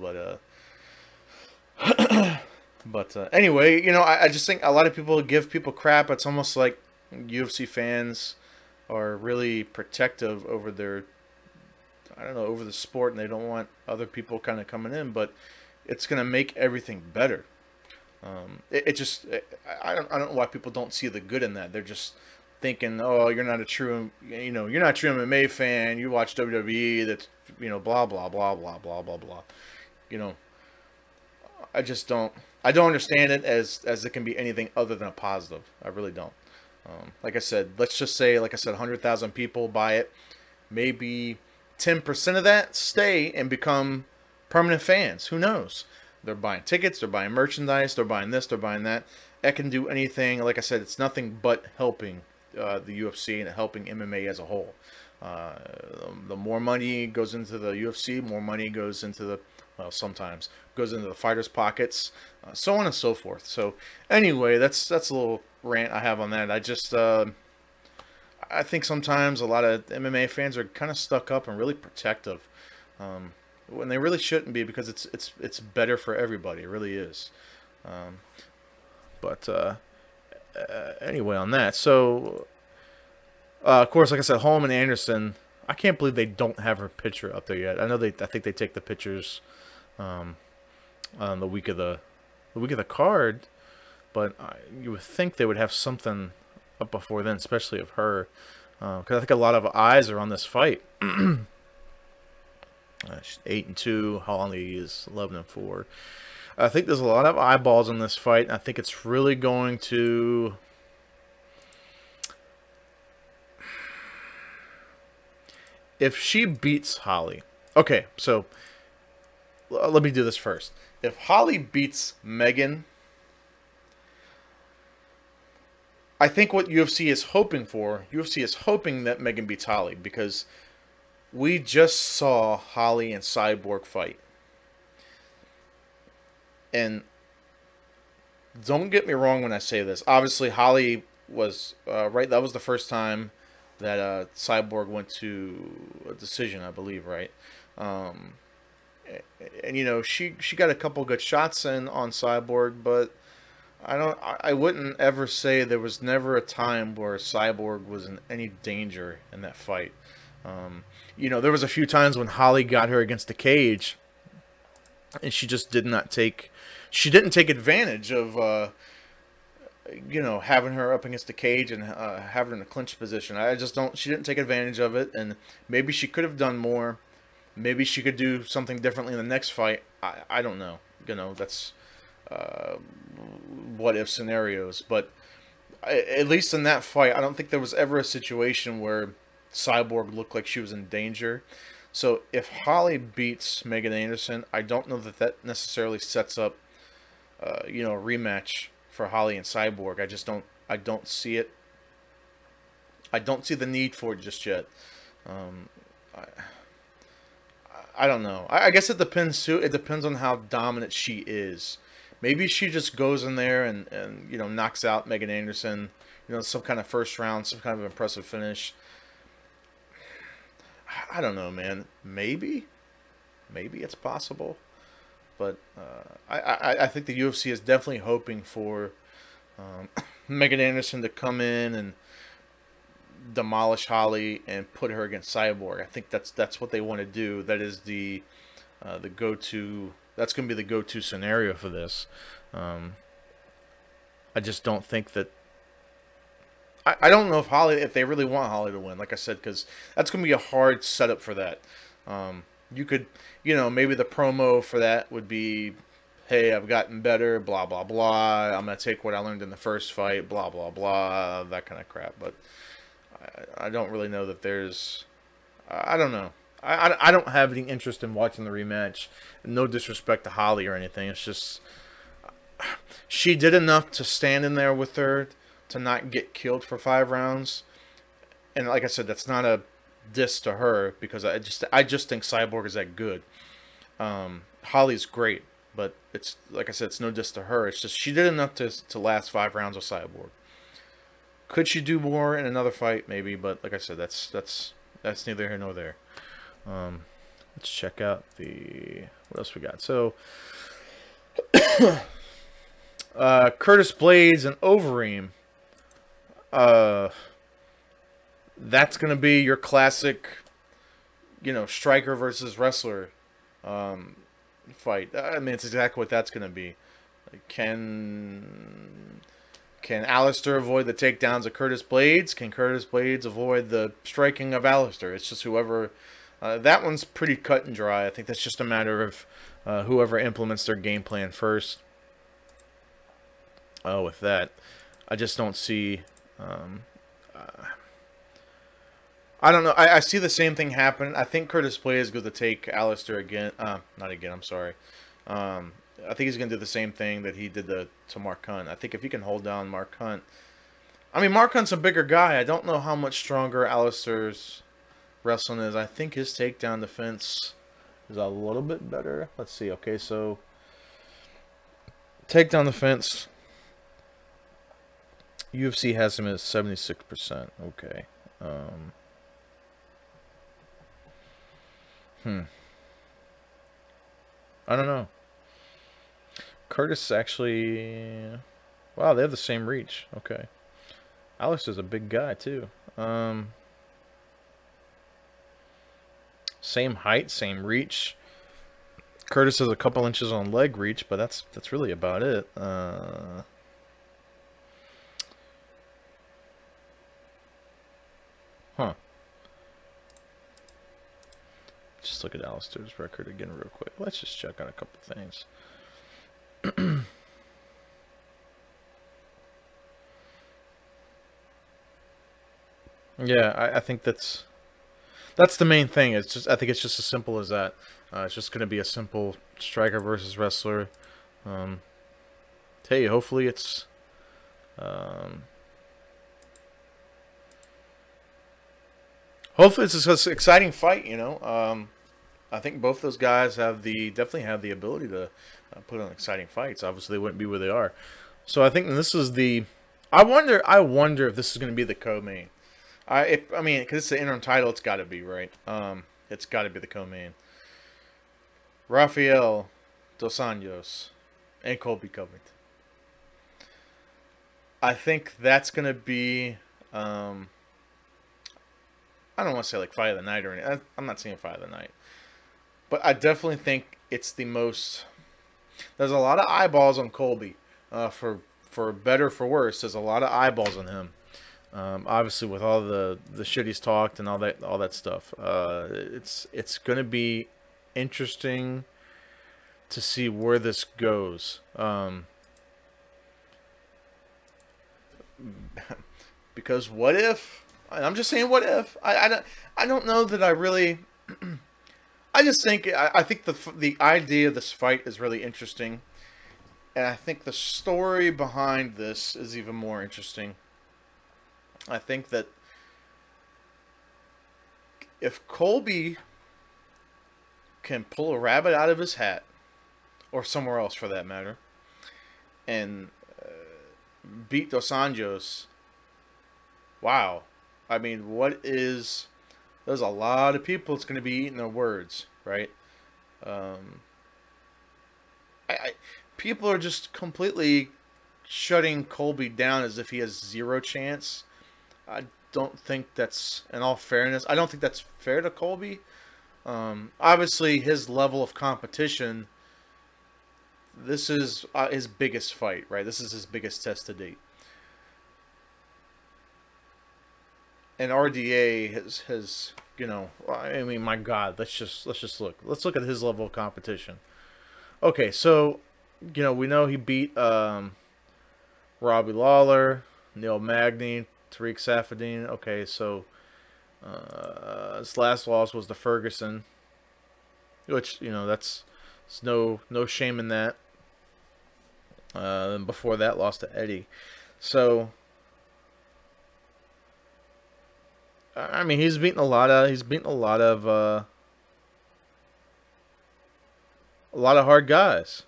But anyway, I just think a lot of people give people crap. It's almost like UFC fans are really protective over over the sport, and they don't want other people kind of coming in. But it's going to make everything better. I don't know why people don't see the good in that. They're just thinking, oh, you're not a true MMA fan. You watch WWE. That's blah blah blah blah blah blah blah. I don't understand it as it can be anything other than a positive. I really don't. Like I said, let's just say, 100,000 people buy it. Maybe 10% of that stay and become permanent fans. Who knows? They're buying tickets, they're buying merchandise, they're buying this, they're buying that. That can do anything. Like I said, it's nothing but helping the UFC and helping MMA as a whole. The more money goes into the UFC, more money goes into sometimes goes into the fighters' pockets, so on and so forth. So anyway, that's a little rant I have on that. I think sometimes a lot of MMA fans are kind of stuck up and really protective, when they really shouldn't be, because it's better for everybody. It really is. Anyway, on that, so of course, like I said, Holm and Anderson. I can't believe they don't have her picture up there yet. I think they take the pictures on the week of the card, but you would think they would have something up before then, especially of her, because I think a lot of eyes are on this fight. 8-2, Holly is 11-4. I think there's a lot of eyeballs on this fight. I think it's really going to if she beats Holly, okay, so let me do this first. If Holly beats Megan, I think what UFC is hoping for, UFC is hoping that Megan beats Holly, because we just saw Holly and Cyborg fight. And don't get me wrong when I say this. Obviously, Holly was right. That was the first time that Cyborg went to a decision, I believe, right? Um, and you know, she got a couple good shots in on Cyborg, but I wouldn't ever say there was never a time where Cyborg was in any danger in that fight. Um, you know, there was a few times when Holly got her against the cage, and she just did not take. She didn't take advantage of, you know, having her up against the cage and having her in a clinch position. I just don't. She didn't take advantage of it, and maybe she could have done more. Maybe she could do something differently in the next fight. I don't know. You know, that's uh, what if scenarios. But at least in that fight, I don't think there was ever a situation where Cyborg looked like she was in danger. So if Holly beats Megan Anderson, I don't know that that necessarily sets up, you know, a rematch for Holly and Cyborg. I just don't. I don't see it. I don't see the need for it just yet. Um, I, I don't know. I guess it depends too. It depends on how dominant she is. Maybe she just goes in there and you know, knocks out Megan Anderson. You know, some kind of first round, some kind of impressive finish. I don't know, man. Maybe it's possible. But I think the UFC is definitely hoping for Megan Anderson to come in and demolish Holly and put her against Cyborg. I think that's what they want to do. That is the go-to. That's going to be the go-to scenario for this. I just don't think that. I don't know if they really want Holly to win. Like I said, because that's going to be a hard setup for that. You could, you know, maybe the promo for that would be, hey, I've gotten better, blah, blah, blah. I'm going to take what I learned in the first fight, blah, blah, blah, that kind of crap. But I don't really know that there's, I don't know. I don't have any interest in watching the rematch. No disrespect to Holly or anything. It's just, she did enough to stand in there with her to not get killed for 5 rounds. And like I said, that's not a diss to her, because I just think Cyborg is that good. Holly's great, but it's like I said, it's no diss to her. It's just she did enough to last 5 rounds with Cyborg. Could she do more in another fight? Maybe, but like I said, that's neither here nor there. Let's check out what else we got. So Curtis Blades and Overeem. That's going to be your classic, you know, striker versus wrestler fight. I mean, it's exactly what that's going to be. Like, can Alistair avoid the takedowns of Curtis Blades? Can Curtis Blades avoid the striking of Alistair? It's just whoever. That one's pretty cut and dry. I think that's just a matter of whoever implements their game plan first. With that, I just don't see. I don't know. I see the same thing happen. I think Curtis Blades is going to take Alistair again. Not again. I'm sorry. I think he's going to do the same thing that he did to Mark Hunt. I think if he can hold down Mark Hunt. I mean, Mark Hunt's a bigger guy. I don't know how much stronger Alistair's wrestling is. I think his takedown defense is a little bit better. Let's see. Okay, so takedown defense. UFC has him at 76%. Okay. I don't know. Curtis actually... Wow, they have the same reach. Okay. Alex is a big guy, too. Same height, same reach. Curtis has a couple inches on leg reach, but that's really about it. Just look at Alistair's record again real quick. Let's just check on a couple things. Yeah, I think that's That's the main thing. It's just, I think it's just as simple as that. It's just going to be a simple striker versus wrestler. Hey, hopefully it's um, hopefully it's an exciting fight. You know, I think both those guys definitely have the ability to put on exciting fights. Obviously, they wouldn't be where they are. So I think this is the. I wonder if this is going to be the co-main. I mean, because it's the interim title, it's got to be, right. It's got to be the co-main. Rafael dos Anjos and Colby Covington. I think that's going to be. I don't want to say like fight of the night or anything. I'm not saying fight of the night, but I definitely think it's the most. There's a lot of eyeballs on Colby, for better for worse. There's a lot of eyeballs on him. Obviously, with all the shit he's talked and all that stuff, it's gonna be interesting to see where this goes. Because what if? I'm just saying, what if? I don't know that I really. I just think I think the idea of this fight is really interesting, and I think the story behind this is even more interesting. I think that if Colby can pull a rabbit out of his hat, or somewhere else for that matter, and beat Dos Anjos, wow. I mean, there's a lot of people that's going to be eating their words, right? Um, People are just completely shutting Colby down as if he has zero chance. I don't think that's, in all fairness, I don't think that's fair to Colby. Obviously, his level of competition, this is his biggest fight, right? This is his biggest test to date. And RDA has you know, I mean, my God, let's just look. Let's look at his level of competition. Okay, so we know he beat Robbie Lawler, Neil Magny, Tariq Safadine. Okay, so his last loss was to Ferguson, which that's no shame in that. And before that, lost to Eddie. So I mean, he's beaten a lot of hard guys.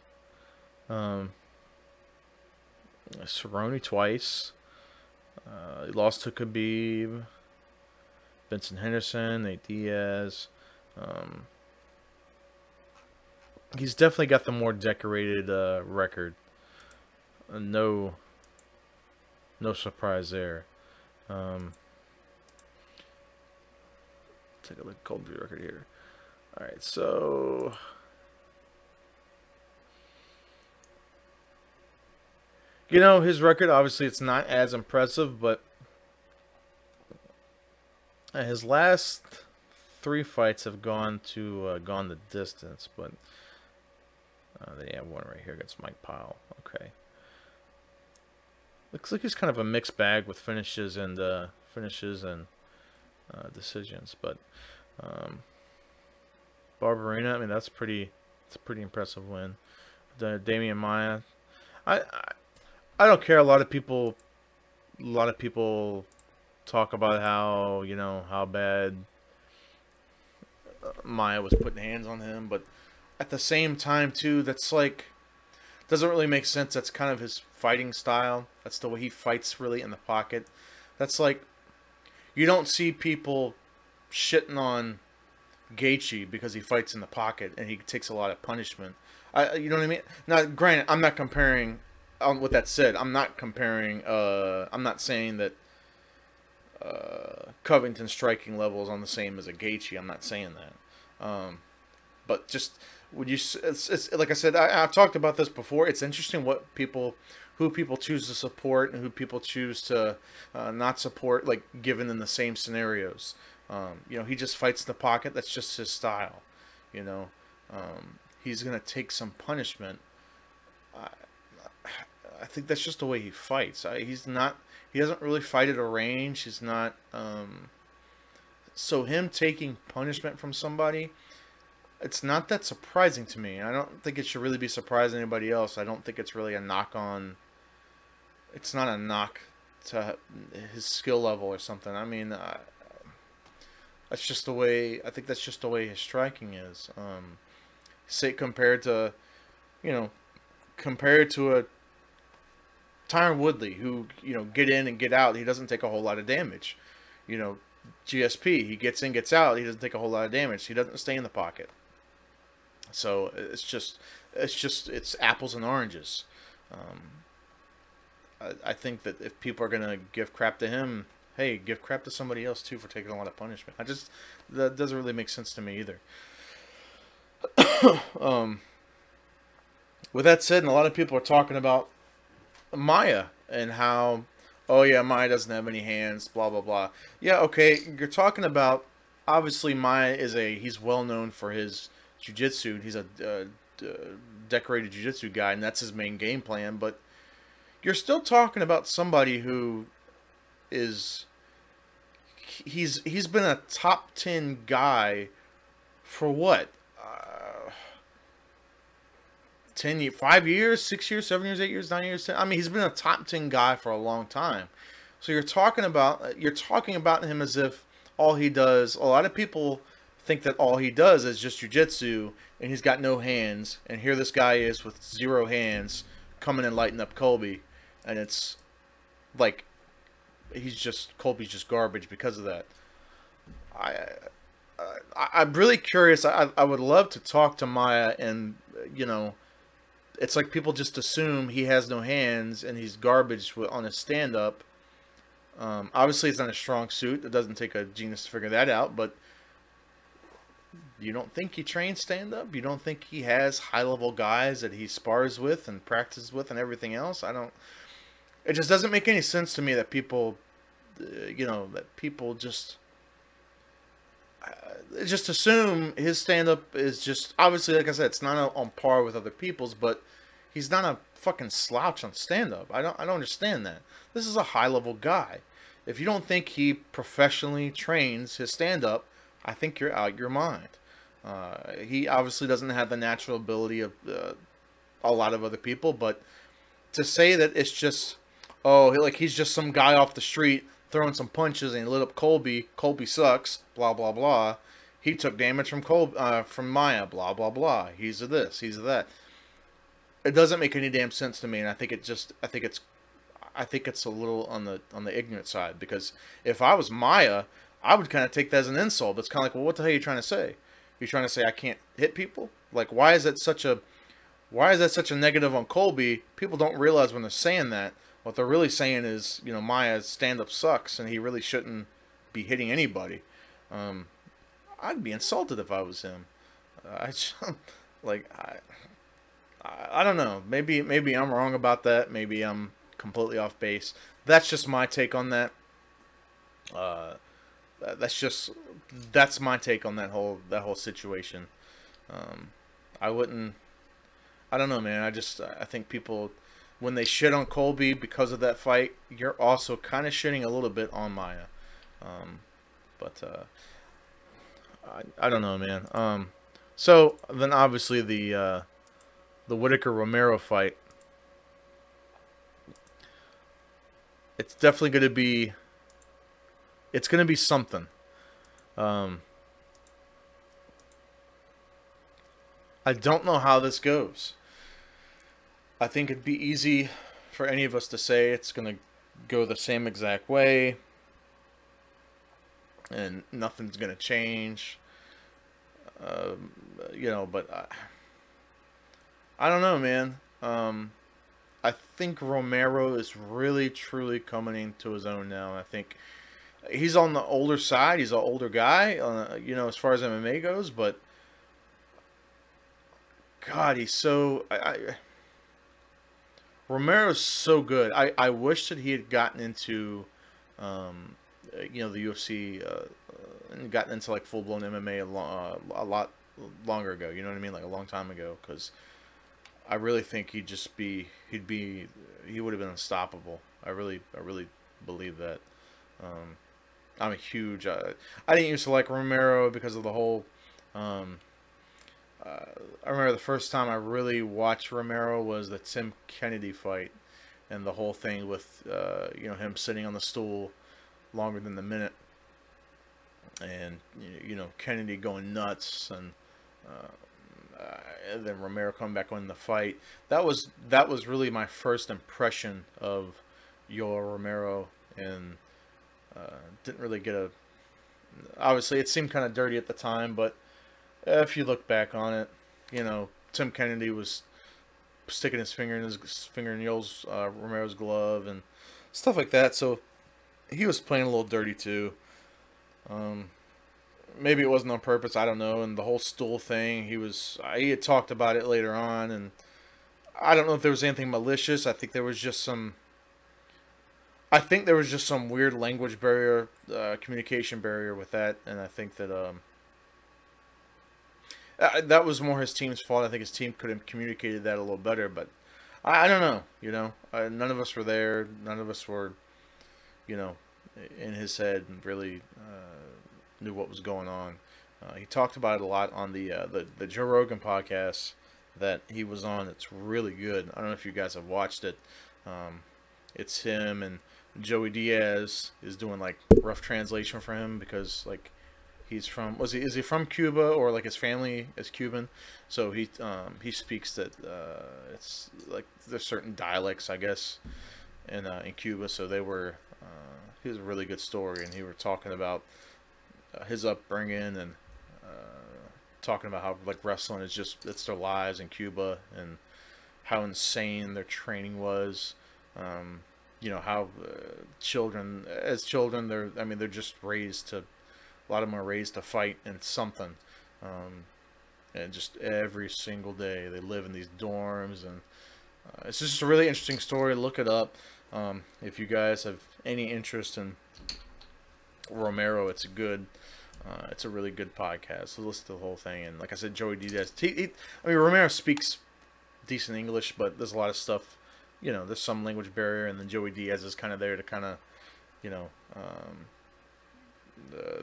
Cerrone twice. He lost to Khabib, Vincent Henderson, Nate Diaz. He's definitely got the more decorated record. No surprise there. Take a look at Colby's record here. All right, so his record, obviously it's not as impressive, but his last 3 fights have gone the distance. But they have one right here against Mike Powell. Okay, looks like he's kind of a mixed bag with finishes and decisions. But Barberena, I mean, it's a pretty impressive win. Damian Maia, I don't care. A lot of people talk about how bad Maia was putting hands on him, but at the same time too, that's like doesn't really make sense. That's kind of his fighting style. That's the way he fights, really, in the pocket. That's like, you don't see people shitting on Gaethje because he fights in the pocket and he takes a lot of punishment. You know what I mean? Now, granted, I'm not comparing. With that said, I'm not comparing. I'm not saying that Covington's striking level is on the same as a Gaethje. I'm not saying that. But just would you? It's like I said. I've talked about this before. It's interesting who people choose to support and who people choose to not support. Like given in the same scenarios. He just fights in the pocket. That's just his style. He's gonna take some punishment. I think that's just the way he fights. He doesn't really fight at a range. He's not So him taking punishment from somebody, it's not that surprising to me. I don't think it should really be surprising anybody else. I don't think it's really a knock on. It's not a knock to his skill level or something. I mean, that's just the way. I think that's just the way his striking is. Say compared to, you know, compared to a Tyron Woodley, who, get in and get out, he doesn't take a whole lot of damage. GSP, he gets in, gets out, he doesn't take a whole lot of damage. He doesn't stay in the pocket. So it's apples and oranges. I think that if people are gonna give crap to him, hey, give crap to somebody else too for taking a lot of punishment. That doesn't really make sense to me either. With that said, and a lot of people are talking about Maya and how, oh yeah, Maya doesn't have any hands, blah blah blah. Yeah, okay, you're talking about, obviously Maya he's well known for his jiu-jitsu. He's a decorated jiu-jitsu guy, and that's his main game plan. But you're still talking about somebody who is he's been a top 10 guy for what? 10 years, 5 years, 6 years, 7 years, 8 years, 9 years, 10. I mean, he's been a top 10 guy for a long time. So you're talking about him as if all he does. A lot of people think that all he does is just jiu-jitsu and he's got no hands. And here this guy is with 0 hands coming and lighting up Colby, and it's like Colby's just garbage because of that. I'm really curious. I would love to talk to Maya, and it's like people just assume he has no hands and he's garbage on his stand-up. Obviously, it's not a strong suit. It doesn't take a genius to figure that out. But you don't think he trains stand-up? You don't think he has high-level guys that he spars with and practices with and everything else? It just doesn't make any sense to me that people, just assume his stand-up is just, obviously, like I said, it's not on par with other people's, but he's not a fucking slouch on stand-up. I don't understand that. This is a high-level guy. If you don't think he professionally trains his stand-up, I think you're out your mind. He obviously doesn't have the natural ability of a lot of other people, but to say that it's just, he's just some guy off the street throwing some punches and he lit up Colby. Colby sucks. Blah blah blah. He took damage from Maya. Blah blah blah. He's a this. He's a that. It doesn't make any damn sense to me, and I think it's a little on the ignorant side, because if I was Maya, I would kind of take that as an insult. It's kind of like, well, what the hell are you trying to say? You're trying to say I can't hit people? Like, why is that such a negative on Colby? People don't realize when they're saying that, what they're really saying is, Maya's stand-up sucks and he really shouldn't be hitting anybody. I'd be insulted if I was him. I don't know. Maybe I'm wrong about that. Maybe I'm completely off base. That's just my take on that. That's my take on that whole situation. I don't know, man. I think people, when they shit on Colby because of that fight, you're also kind of shitting a little bit on Maya. I don't know, man. So then obviously the Whitaker Romero fight, it's definitely going to be, it's going to be something. I don't know how this goes. I think it'd be easy for any of us to say it's going to go the same exact way and nothing's going to change. But I don't know, man. I think Romero is really, truly coming into his own now. I think he's on the older side. He's an older guy, as far as MMA goes. But, God, he's so... Romero's so good. I wish that he had gotten into, the UFC and gotten into, like, full-blown MMA a lot longer ago. You know what I mean? Like, a long time ago. Because I really think he would have been unstoppable. I really believe that. I'm a huge. I didn't used to like Romero because of the whole. Um, I remember the first time I really watched Romero was the Tim Kennedy fight, and the whole thing with him sitting on the stool longer than the minute, and Kennedy going nuts, and then Romero coming back on the fight. That was really my first impression of Yoel Romero, and didn't really get a. Obviously, it seemed kind of dirty at the time, but if you look back on it, Tim Kennedy was sticking his finger in Yoel's Romero's glove and stuff like that. So he was playing a little dirty too. Um, Maybe it wasn't on purpose. I don't know. And the whole stool thing, he had talked about it later on, and I don't know if there was anything malicious. I think there was just some. I think there was just some weird language barrier, communication barrier with that, and I think that that was more his team's fault. I think his team could have communicated that a little better, but I don't know. None of us were there. None of us were, you know, in his head and really knew what was going on. He talked about it a lot on the Joe Rogan podcast that he was on. It's really good. I don't know if you guys have watched it. It's him and Joey Diaz is doing like rough translation for him because like he's from is he from Cuba or like his family is Cuban, so he speaks that it's like there's certain dialects I guess in Cuba, so they were he was a really good story, and he were talking about his upbringing and talking about how like wrestling is just it's their lives in Cuba and how insane their training was. How children they're just raised to a lot of them are raised to fight in something, and just every single day they live in these dorms, and it's just a really interesting story. Look it up if you guys have any interest in Romero. It's a really good podcast. So listen to the whole thing, and like I said, Joey Diaz. Romero speaks decent English, but there's a lot of stuff. There's some language barrier, and then Joey Diaz is kind of there to kind of,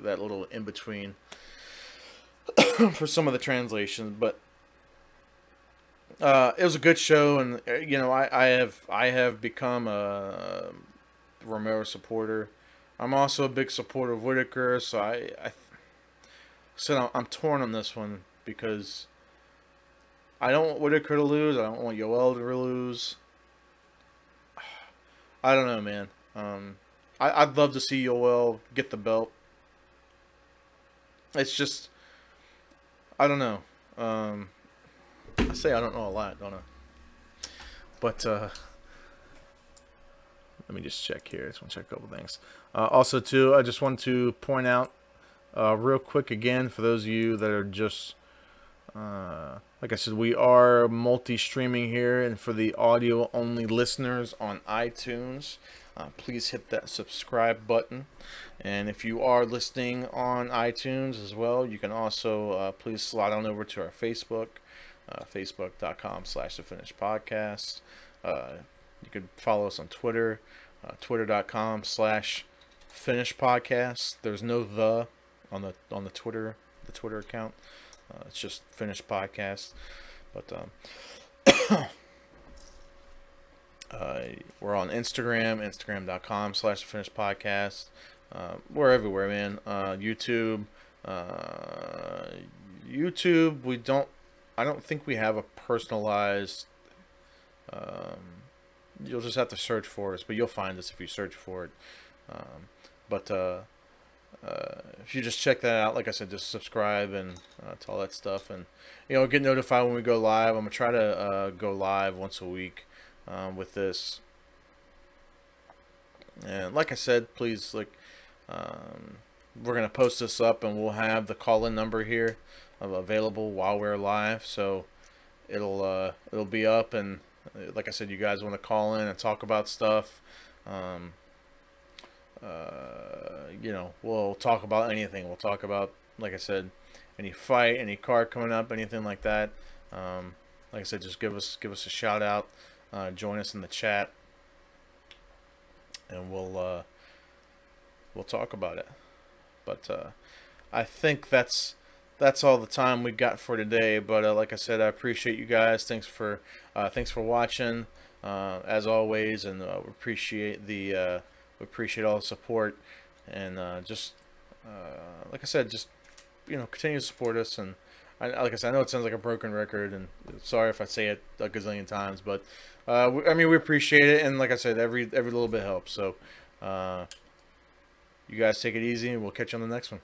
that little in between for some of the translations. But it was a good show, and I have become a Romero supporter. I'm also a big supporter of Whitaker, so I said I'm torn on this one because I don't want Whitaker to lose. I don't want Yoel to lose. I don't know, man. I'd love to see Yoel get the belt. It's just, I don't know. I say I don't know a lot, don't I? But let me just check here. I just want to check a couple things. Also, too, I just want to point out real quick again for those of you that are just like I said, we are multi-streaming here, and for the audio-only listeners on iTunes, please hit that subscribe button. And if you are listening on iTunes as well, you can also please slide on over to our Facebook, facebook.com/thefinishedpodcast. You can follow us on Twitter, twitter.com/finishedpodcast. There's no the on the Twitter account. It's just Finished Podcast, but we're on Instagram, instagram.com/Finished Podcast. We're everywhere, man. YouTube, I don't think we have a personalized. You'll just have to search for us, but you'll find us if you search for it. But if you just check that out, like I said, just subscribe and to all that stuff, and get notified when we go live. I'm gonna try to go live once a week with this, and like I said, please we're gonna post this up, and we'll have the call-in number here available while we're live, so it'll be up, and like I said, you guys want to call in and talk about stuff. We'll talk about anything. We'll talk about, like I said, any fight, any card coming up, anything like that. Like I said, just give us a shout out. Join us in the chat, and we'll we'll talk about it. But I think that's all the time we got for today. But like I said, I appreciate you guys. Thanks for watching, as always, and we appreciate all the support, and just like I said, just continue to support us. And like I said, I know it sounds like a broken record, and sorry if I say it a gazillion times, but I mean, we appreciate it, and like I said, every little bit helps. So you guys take it easy, and we'll catch you on the next one.